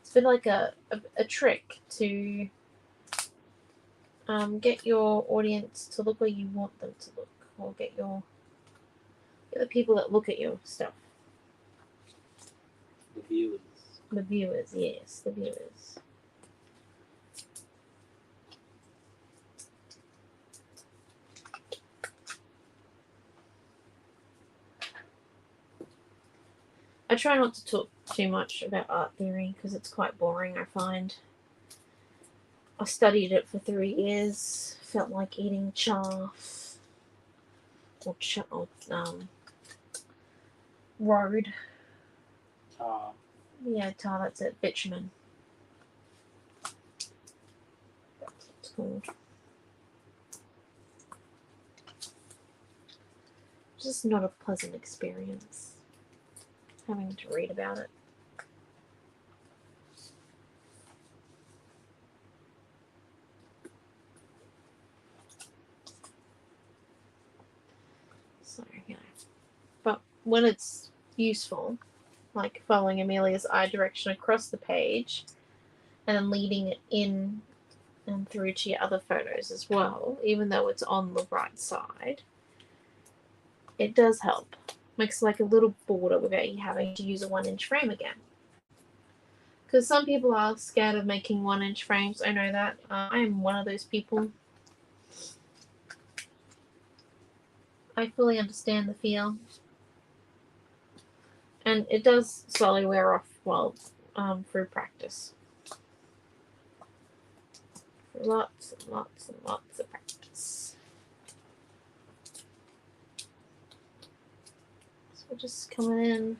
It's a bit like a trick to get your audience to look where you want them to look, or get the people that look at your stuff. The viewers. The viewers, yes, the viewers. I try not to talk too much about art theory because it's quite boring, I find. I studied it for 3 years, felt like eating chaff. Or road. Tar. Yeah, tar, that's it. Bitumen. That's what it's called. Just not a pleasant experience having to read about it. So, you know. But when it's useful, like following Amelia's eye direction across the page and then leading it in and through to your other photos as well, even though it's on the right side, it does help. Makes like a little border without you having to use a 1-inch frame again. Because some people are scared of making 1-inch frames. I know that. I am one of those people. I fully understand the feel. And it does slowly wear off through practice. Lots and lots and lots of practice. So we're just coming in.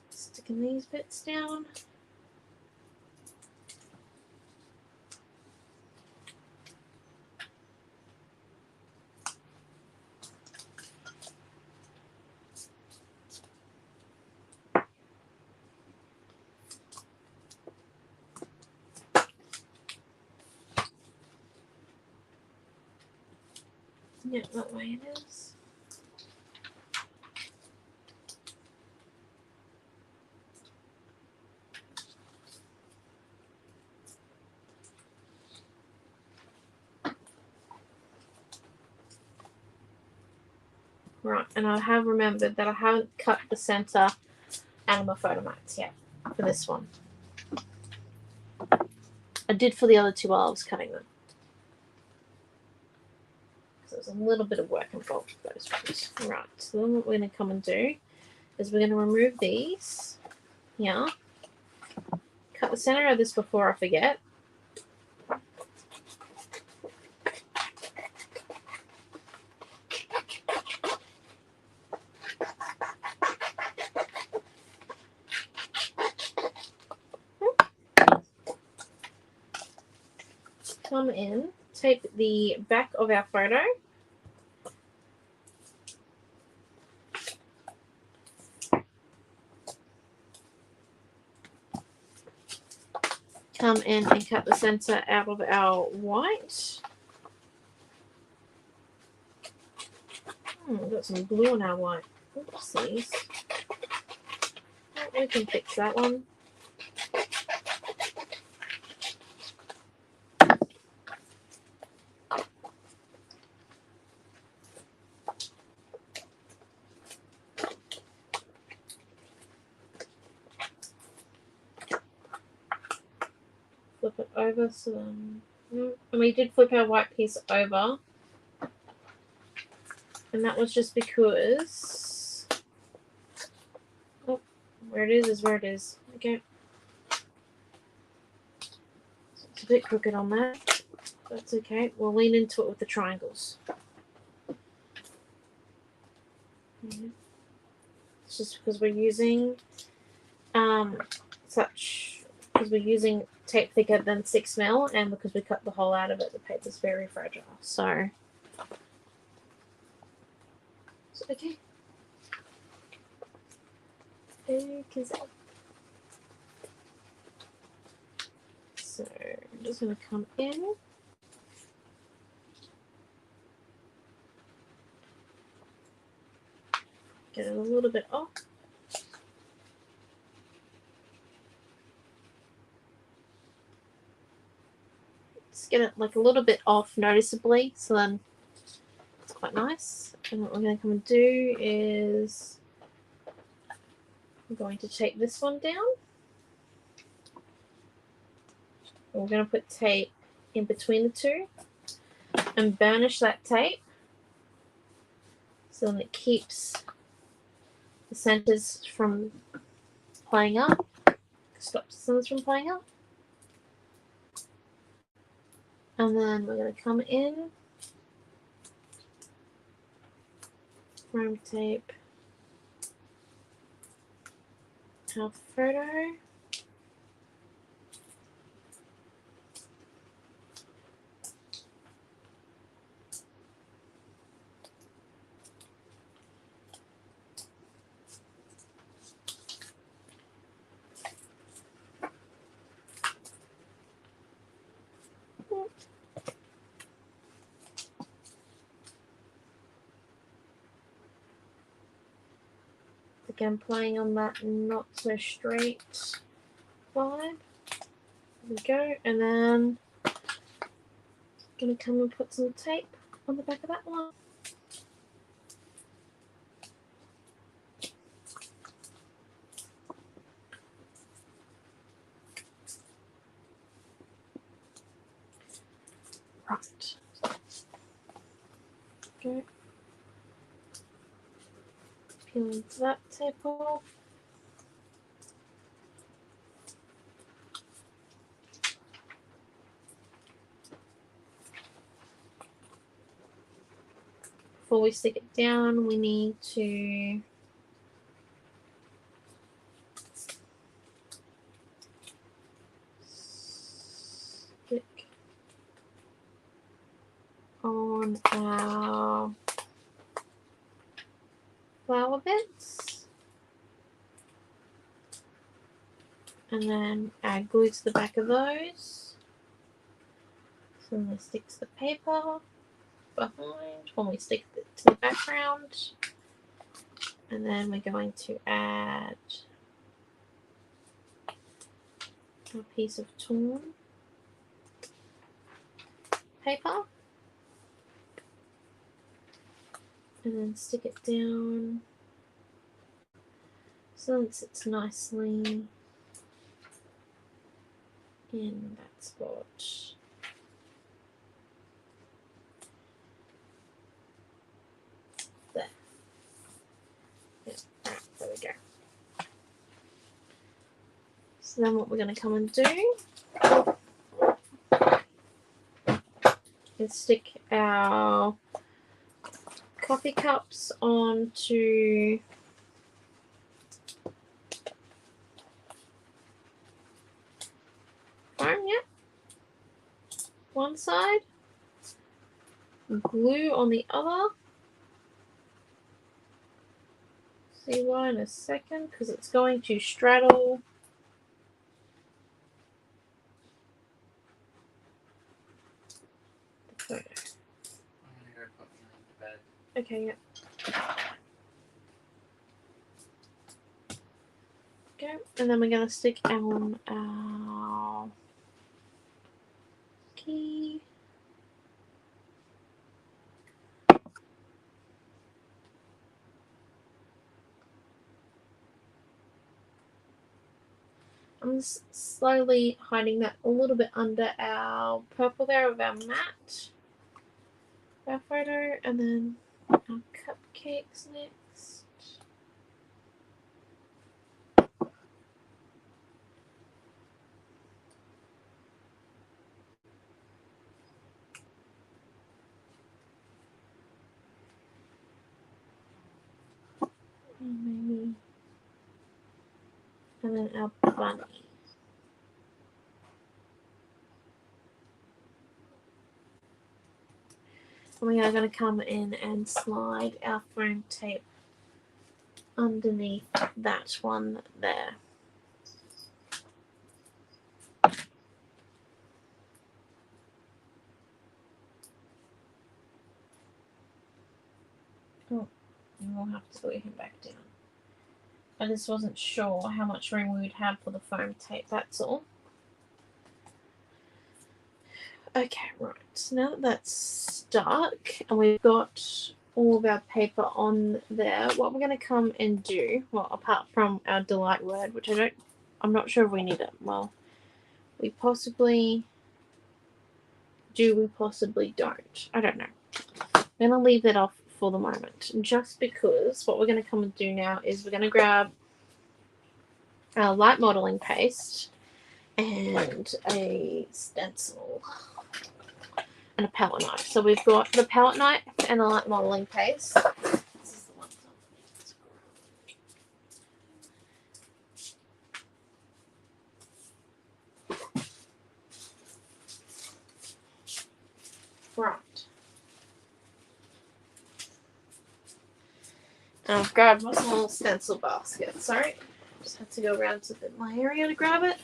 Sticking these bits down. Yeah, that way it is. Right, and I have remembered that I haven't cut the center out of my photo mats yet for this one. I did for the other two while I was cutting them. So there's a little bit of work involved with those ones. Right, so then what we're going to come and do is we're going to remove these. Yeah. Cut the center of this before I forget. Come in, tape the back of our photo. Come in and cut the center out of our white. We've got some glue on our white. Oopsies. We can fix that one. Flip it over so then, and we did flip our white piece over, and that was just because where it is where it is. Okay, so it's a bit crooked on that. That's okay. We'll lean into it with the triangles. It's just because we're using because we're using tape thicker than 6mm, and because we cut the hole out of it, the paper's very fragile. So okay. So I'm just going to come in. Get it a little bit off. Just get it like a little bit off noticeably, so then it's quite nice. And what we're going to come and do is I'm going to tape this one down. We're going to put tape in between the two and burnish that tape so then it keeps the centers from playing up. Stops the centers from playing up. And then we're going to come in, frame tape our photo. Again, playing on that not so straight vibe. There we go, and then I'm gonna come and put some tape on the back of that one. Right. Go. Peeling that tape off. Before we stick it down, we need to stick on our flower bits and then add glue to the back of those. So then we stick to the paper behind when we stick it to the background, and then we're going to add a piece of torn paper and then stick it down so it sits nicely in that spot. There. Yeah, right, there we go. So then what we're going to come and do is stick our coffee cups onto foam, yeah. One side, glue on the other. See why in a second, because it's going to straddle the photo. I'm gonna go put you in the bed. Okay, yeah. Go, and then we're going to stick on our key. I'm just slowly hiding that a little bit under our purple there of our mat, our photo, and then our cupcakes next. Maybe. And then our bunny. And we are going to come in and slide our foam tape underneath that one there. Oh, and we'll have to glue him back down. I just wasn't sure how much room we would have for the foam tape, that's all. Okay, right. So now that that's stuck and we've got all of our paper on there, what we're going to come and do, well, apart from our delight word, which I'm not sure if we need it. Well, we possibly do, we possibly don't. I don't know. I'm going to leave that off for the moment, just because what we're going to come and do now is we're going to grab our light modeling paste and a stencil and a palette knife. So we've got the palette knife and the light modeling paste. This is the one right. I've grabbed my small stencil basket. Sorry, just had to go around to my area to grab it.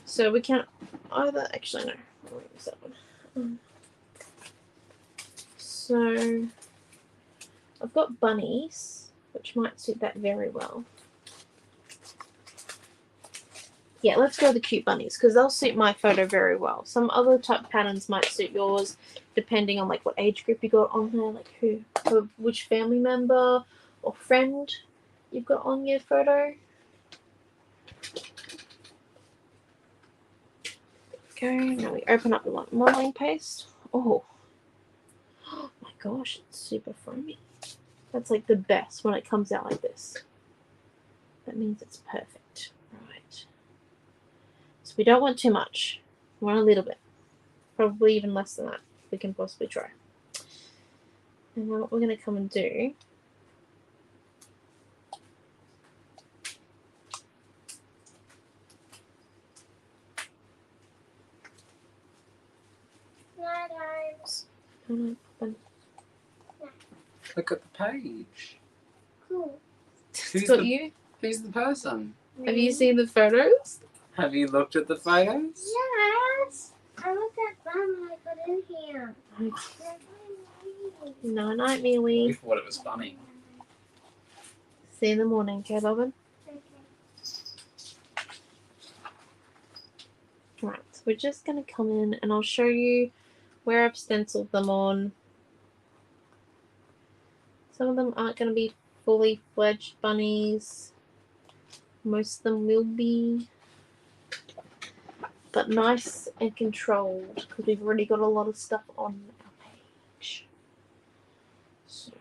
So we can either, actually no, I'll use that one. So I've got bunnies, which might suit that very well. Yeah, let's go with the cute bunnies because they'll suit my photo very well. Some other type patterns might suit yours, depending on like what age group you got on there, like which family member or friend you've got on your photo. Okay, now we open up the modeling paste. Oh my gosh, it's super foamy. That's like the best when it comes out like this. That means it's perfect. Right. So we don't want too much. We want a little bit. Probably even less than that. We can possibly try. And now what we're going to come and do Look at the page. Cool. it's got you. Who's the person? Have you seen the photos? Have you looked at the photos? Yes. I looked at them when I got in here. No, night, Mealy. We thought it was funny. See you in the morning, okay, Bobbin? Right, so we're just going to come in and I'll show you where I've stenciled them on Some of them aren't going to be fully fledged bunnies. Most of them will be. But nice and controlled because we've already got a lot of stuff on our page. So.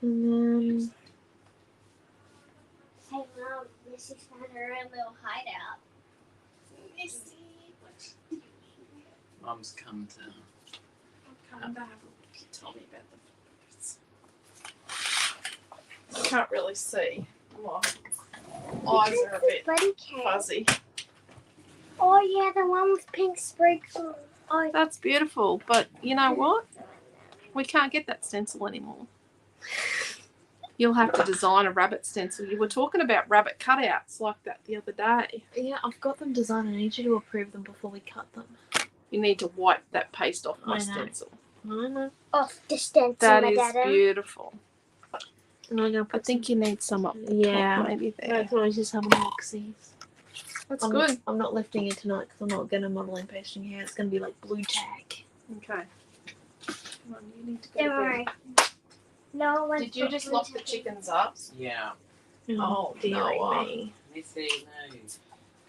And then Hey Mom, Missy's found her own little hideout. Missy, what you doing? Mum's come to. I'm coming to have a look. You told me about the photos. I can't really see. My eyes are a bit Buddy cake. fuzzy. Oh yeah, the one with pink sprinkles. Oh, That's beautiful, but you know what? We can't get that stencil anymore. You'll have to design a rabbit stencil. You were talking about rabbit cutouts like that the other day. yeah, I've got them designed. I need you to approve them before we cut them. You need to wipe that paste off my I know. stencil. I know. off the stencil, That my is dada. beautiful. And I'm gonna I put think you need some up the Yeah. top, maybe there. That's always just having a look see. That's I'm good. I'm not lifting it tonight because I'm not gonna modeling pasting here. It's gonna be like blue tack. Okay. Come on, you need to go Don't to bed. worry. No one. Did you just lock the chickens up? Yeah. Oh, dearie no. me. Missy,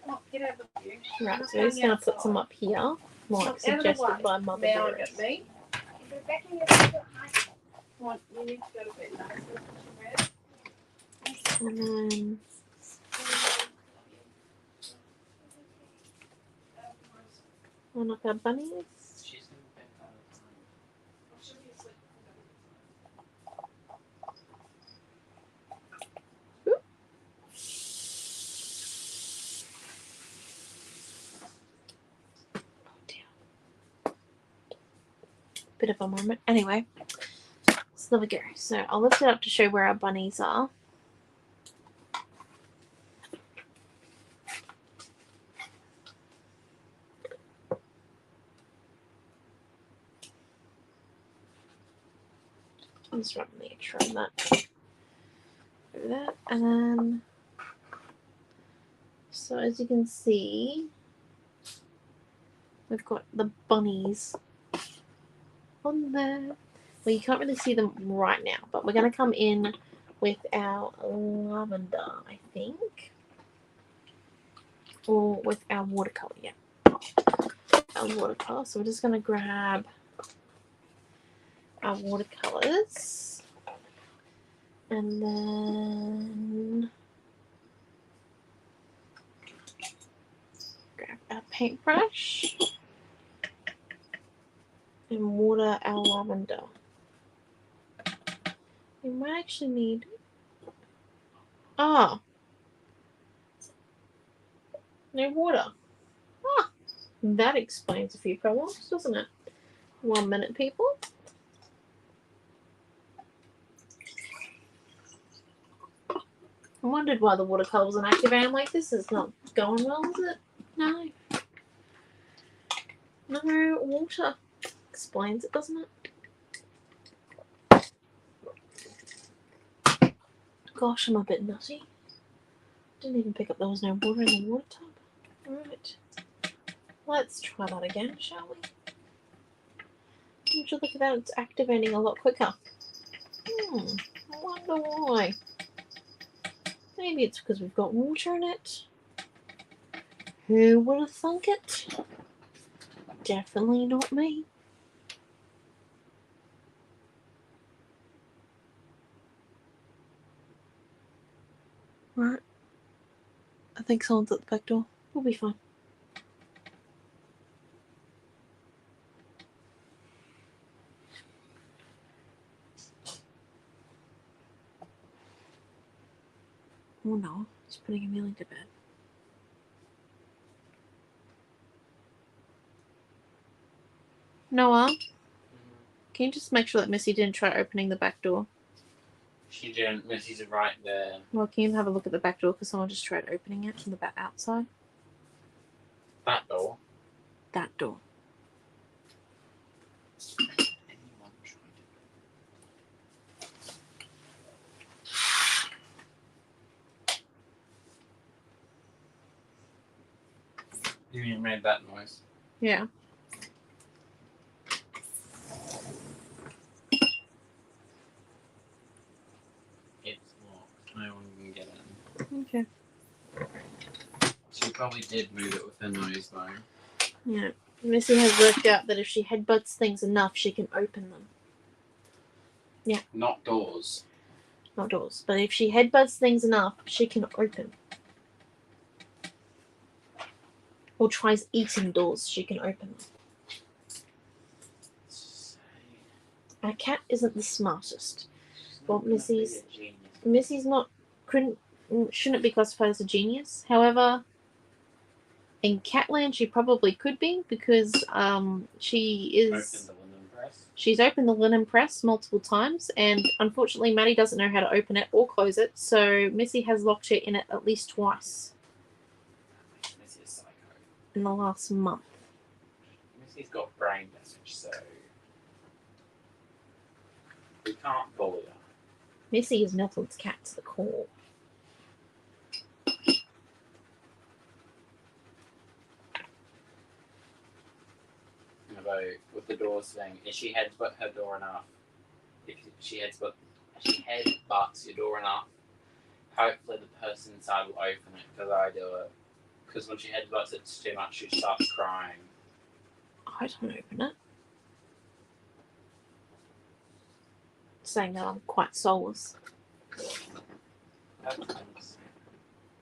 no. Oh, get out of the view. Right, so we're just gonna put some up here, Out like of the suggested way. by Mother Now I Dearest. got me. Rebecca, you're still hiding. Come on, you need to go to bed now. And then one of our bunnies. She's in bed all the time. Bit of a moment. Anyway, so there we go. So I'll lift it up to show where our bunnies are. I'm just running the extra on that. Over that. And then, so as you can see, we've got the bunnies on there. Well, you can't really see them right now, but we're going to come in with our lavender, I think. Or with our watercolor, yeah. Our watercolor. So we're just going to grab our watercolors. And then grab our paintbrush. And water our lavender. We might actually need. No water. That explains a few problems, doesn't it? 1 minute, people. I wondered why the watercolor wasn't activated. I'm like, this is not going well, is it? No. No water. Explains it, doesn't it? Gosh, I'm a bit nutty. Didn't even pick up there was no water in the water tub. Alright. Let's try that again, shall we? Would you look at that? It's activating a lot quicker. I wonder why. Maybe it's because we've got water in it. Who would have thunk it? Definitely not me. Right. I think someone's at the back door. We'll be fine. Oh no, he's putting Amelia to bed. Noah, can you just make sure that Missy didn't try opening the back door? She didn't. Missy's right there. Well, can you have a look at the back door? Because someone just tried opening it from the back outside. That door. That door. Anyone tried it? You made that noise. Yeah. It's locked. No one can get in. Okay. She probably did move it with her nose though. Yeah. Missy has worked out that if she headbutts things enough, she can open them. Not doors. Not doors. But if she headbutts things enough, she can open. Or tries eating doors, she can open them. Our cat isn't the smartest. Well, Missy's not shouldn't be classified as a genius. However, in Catland she probably could be because she's opened the linen press multiple times, and unfortunately Maddie doesn't know how to open it or close it, so Missy has locked her in it at least twice Missy is psycho. in the last month. Missy's got brain damage, so we can't bully her. Missy is Milton's cat to the core. About with the doors thing, if she headbutt her door enough, if she headbutts your door enough, hopefully the person inside will open it because I do it. Because when she headbutts it too much, she starts crying. I don't open it. Saying that I'm quite soulless Happens.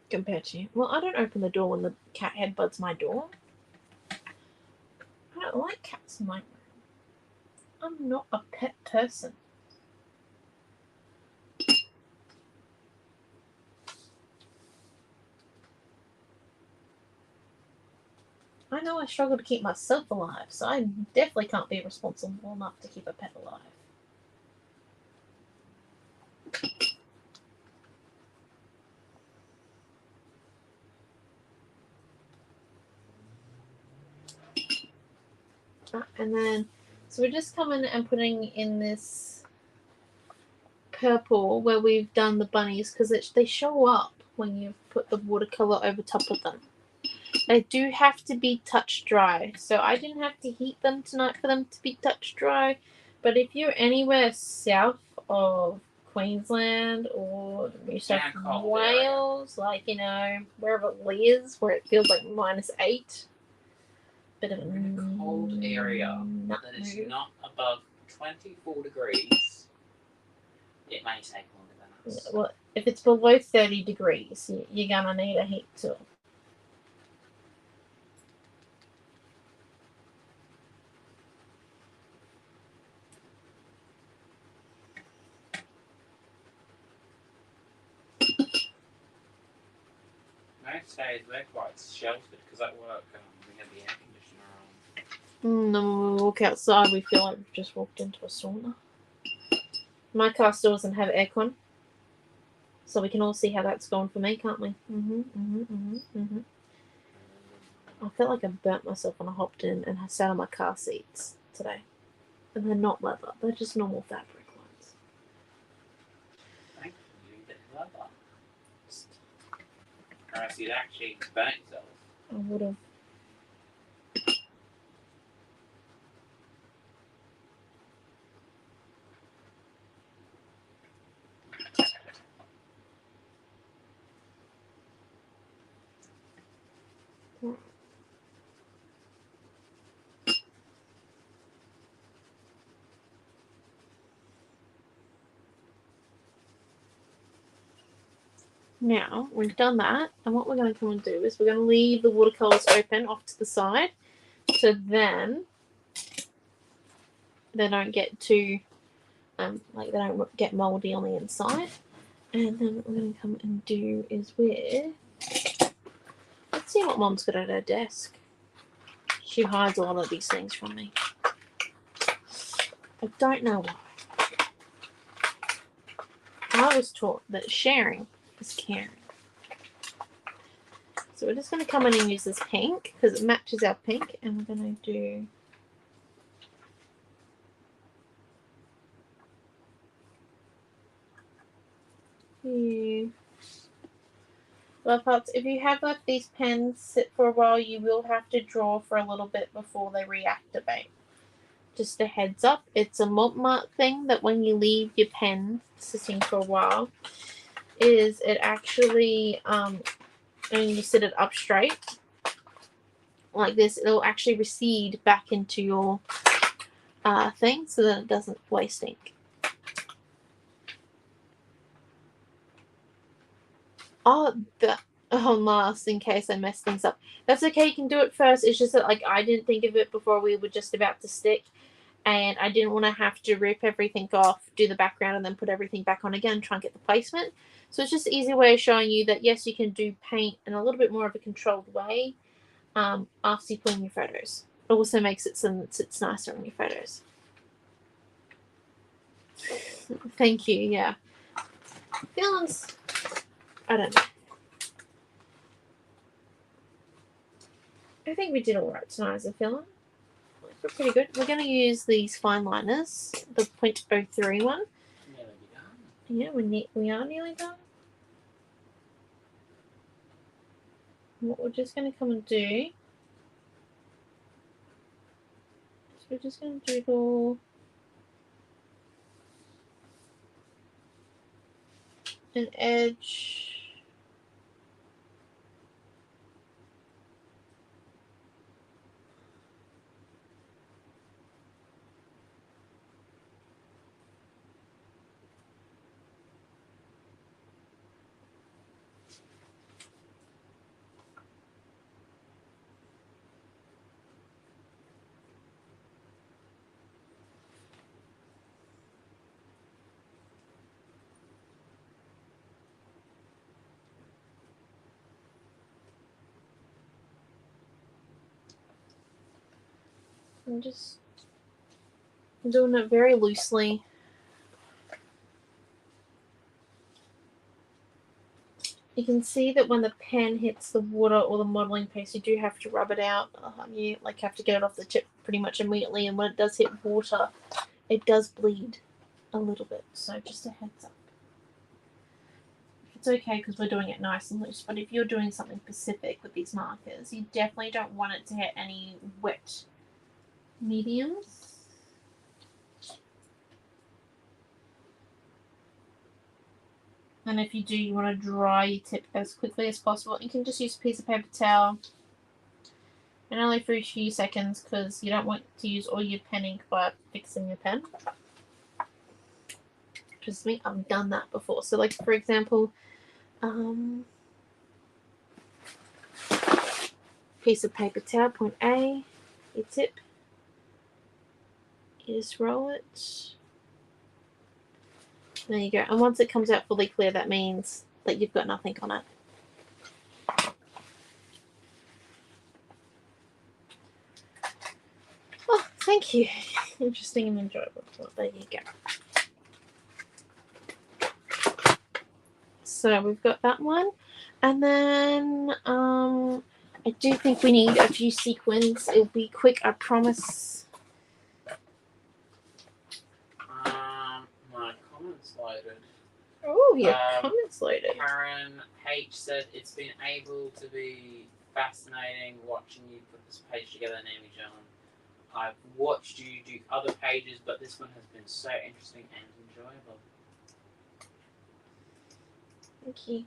compared to you. Well, I don't open the door when the cat headbutts my door. I don't like cats in my room. I'm not a pet person. I know I struggle to keep myself alive, so I definitely can't be responsible enough to keep a pet alive. And then, so we're just coming and putting in this purple where we've done the bunnies because they show up when you put the watercolor over top of them. They do have to be touch dry, so I didn't have to heat them tonight for them to be touch dry. But if you're anywhere south of Queensland or New South Wales, like, you know, wherever Lee is, where it feels like -8. Bit of In a cold area that is not above 24 degrees, it may take longer than us. Well, if it's below 30 degrees, you're gonna need a heat tool. Most days we're quite sheltered because at work we have the air conditioner on. And then when we walk outside, we feel like we've just walked into a sauna. My car still doesn't have aircon, so we can all see how that's going for me, can't we? I felt like I burnt myself when I hopped in and I sat on my car seats today. And they're not leather, they're just normal fabric ones. Thank you, bit of leather. Or else you'd actually burn yourself. I would have. Now, we've done that, and what we're going to come and do is we're going to leave the watercolours open off to the side, so then they don't get too, they don't get mouldy on the inside. And then what we're going to come and do is let's see what Mom's got at her desk. She hides a lot of these things from me. I don't know why. I was taught that sharing is caring. So we're just going to come in and use this pink because it matches our pink, and we're going to do love hearts. If you have left these pens sit for a while, you will have to draw for a little bit before they reactivate. Just a heads up, it's a mark thing that when you leave your pen sitting for a while, it actually, and you sit it up straight like this, it'll actually recede back into your thing so that it doesn't waste ink. Last, in case I mess things up. That's okay, you can do it first. It's just that like I didn't think of it before we were just about to stick, and I didn't want to have to rip everything off, do the background, and then put everything back on again, try and get the placement. So it's just an easy way of showing you that yes, you can do paint in a little bit more of a controlled way after you put in your photos. It also makes it so that it sits nicer in your photos. Thank you, yeah. Feelings, I don't know. I think we did alright tonight as a feeling. We're pretty good. We're going to use these fine liners, the 0.03 one. Nearly done. Yeah, we are nearly done. What we're just going to come and do is we're just going to doodle an edge. I'm just doing it very loosely. You can see that when the pen hits the water or the modeling paste, you do have to rub it out. You like have to get it off the tip pretty much immediately, and when it does hit water, it does bleed a little bit. So just a heads up. It's okay because we're doing it nice and loose, but if you're doing something specific with these markers, you definitely don't want it to hit any wet mediums. And if you do, you want to dry your tip as quickly as possible. You can just use a piece of paper towel, and only for a few seconds because you don't want to use all your pen ink by fixing your pen. Trust me, I've done that before. So like for example, piece of paper towel, point A, your tip, you just roll it. There you go. And once it comes out fully clear, that means that you've got nothing on it. Oh, thank you. Interesting and enjoyable. Well, there you go. So we've got that one. And then I do think we need a few sequins. It'll be quick, I promise. My comments loaded. Oh, yeah, comments loaded. Karen H said it's been able to be fascinating watching you put this page together, Naomi-Jon. I've watched you do other pages, but this one has been so interesting and enjoyable. Thank you.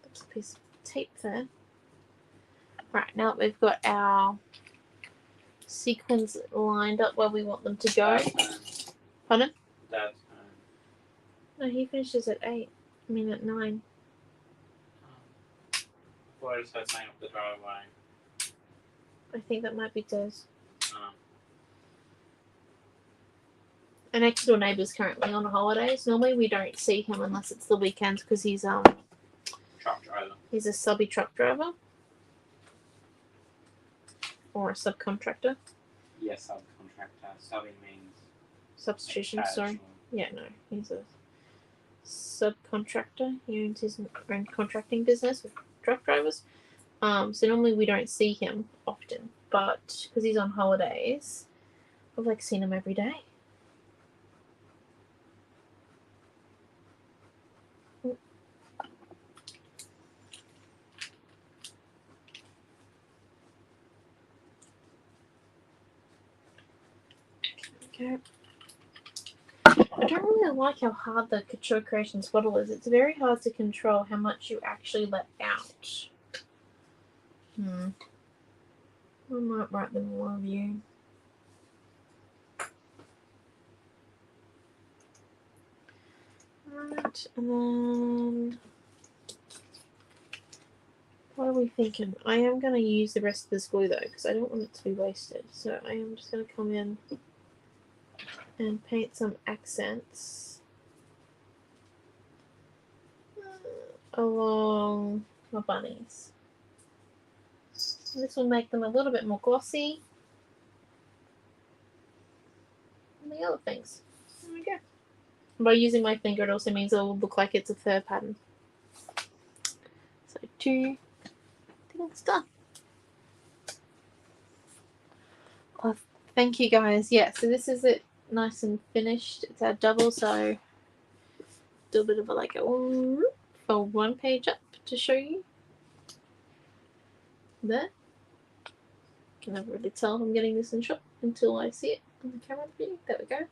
That's a piece of tape there. Right, now that we've got our sequins lined up where we want them to go. Pardon? Dad's home. No, he finishes at 8. I mean at 9. I thought I just heard something up the driveway. I think that might be Des. Our next door neighbour's currently on holidays. Normally we don't see him unless it's the weekends because he's Truck driver. he's a subby truck driver or a subcontractor. Yeah, subcontractor. Subbing means Substitution, like sorry. casual. Yeah, no, he's a subcontractor. He owns his own contracting business with truck drivers. So normally we don't see him often, but because he's on holidays, I've like seen him every day. Okay. I don't really like how hard the Couture Creations bottle is. It's very hard to control how much you actually let out. I might write them a review. Right, and then what are we thinking? I am going to use the rest of this glue though because I don't want it to be wasted. So I am just going to come in and paint some accents along my bunnies. And this will make them a little bit more glossy than the other things. There we go. By using my finger, it also means it'll look like it's a fur pattern. So 2 things done. Oh, thank you guys. Yeah, so this is it, nice and finished. It's our double, so do a bit of a like a fold one page up to show you. There. Can never really tell if I'm getting this in shot until I see it on the camera view. There we go.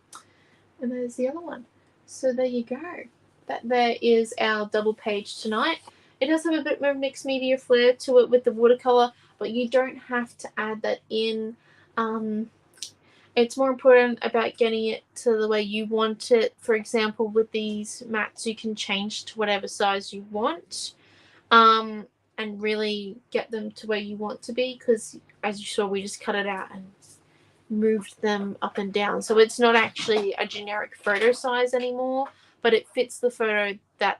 And there's the other one. So there you go. That there is our double page tonight. It does have a bit more mixed media flair to it with the watercolor, but you don't have to add that in. It's more important about getting it to the way you want it. For example, with these mats, you can change to whatever size you want, and really get them to where you want to be. Because as you saw, we just cut it out and moved them up and down, so it's not actually a generic photo size anymore, but it fits the photo that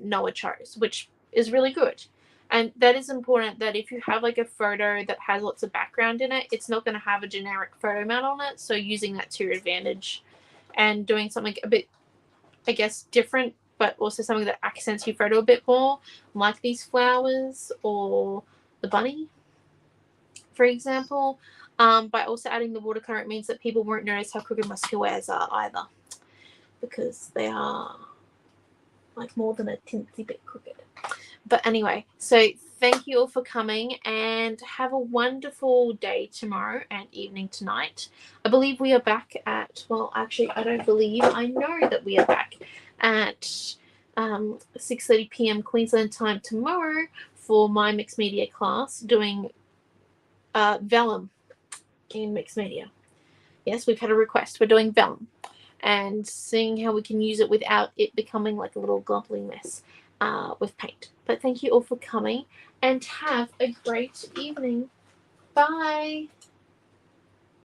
Noah chose, which is really good. And that is important, that if you have like a photo that has lots of background in it, it's not going to have a generic photo mat on it. So using that to your advantage and doing something a bit, I guess, different, but also something that accents your photo a bit more, like these flowers or the bunny, for example. By also adding the watercolor, it means that people won't notice how crooked my squares are either, because they are like more than a teensy bit crooked. But anyway, so thank you all for coming, and have a wonderful day tomorrow and evening tonight. I believe we are back at, well, actually, I don't believe, I know that we are back at 6:30 p.m. Queensland time tomorrow for my mixed media class, doing vellum in mixed media. Yes, we've had a request. We're doing vellum and seeing how we can use it without it becoming like a little globbly mess with paint. But thank you all for coming, and have a great evening. Bye.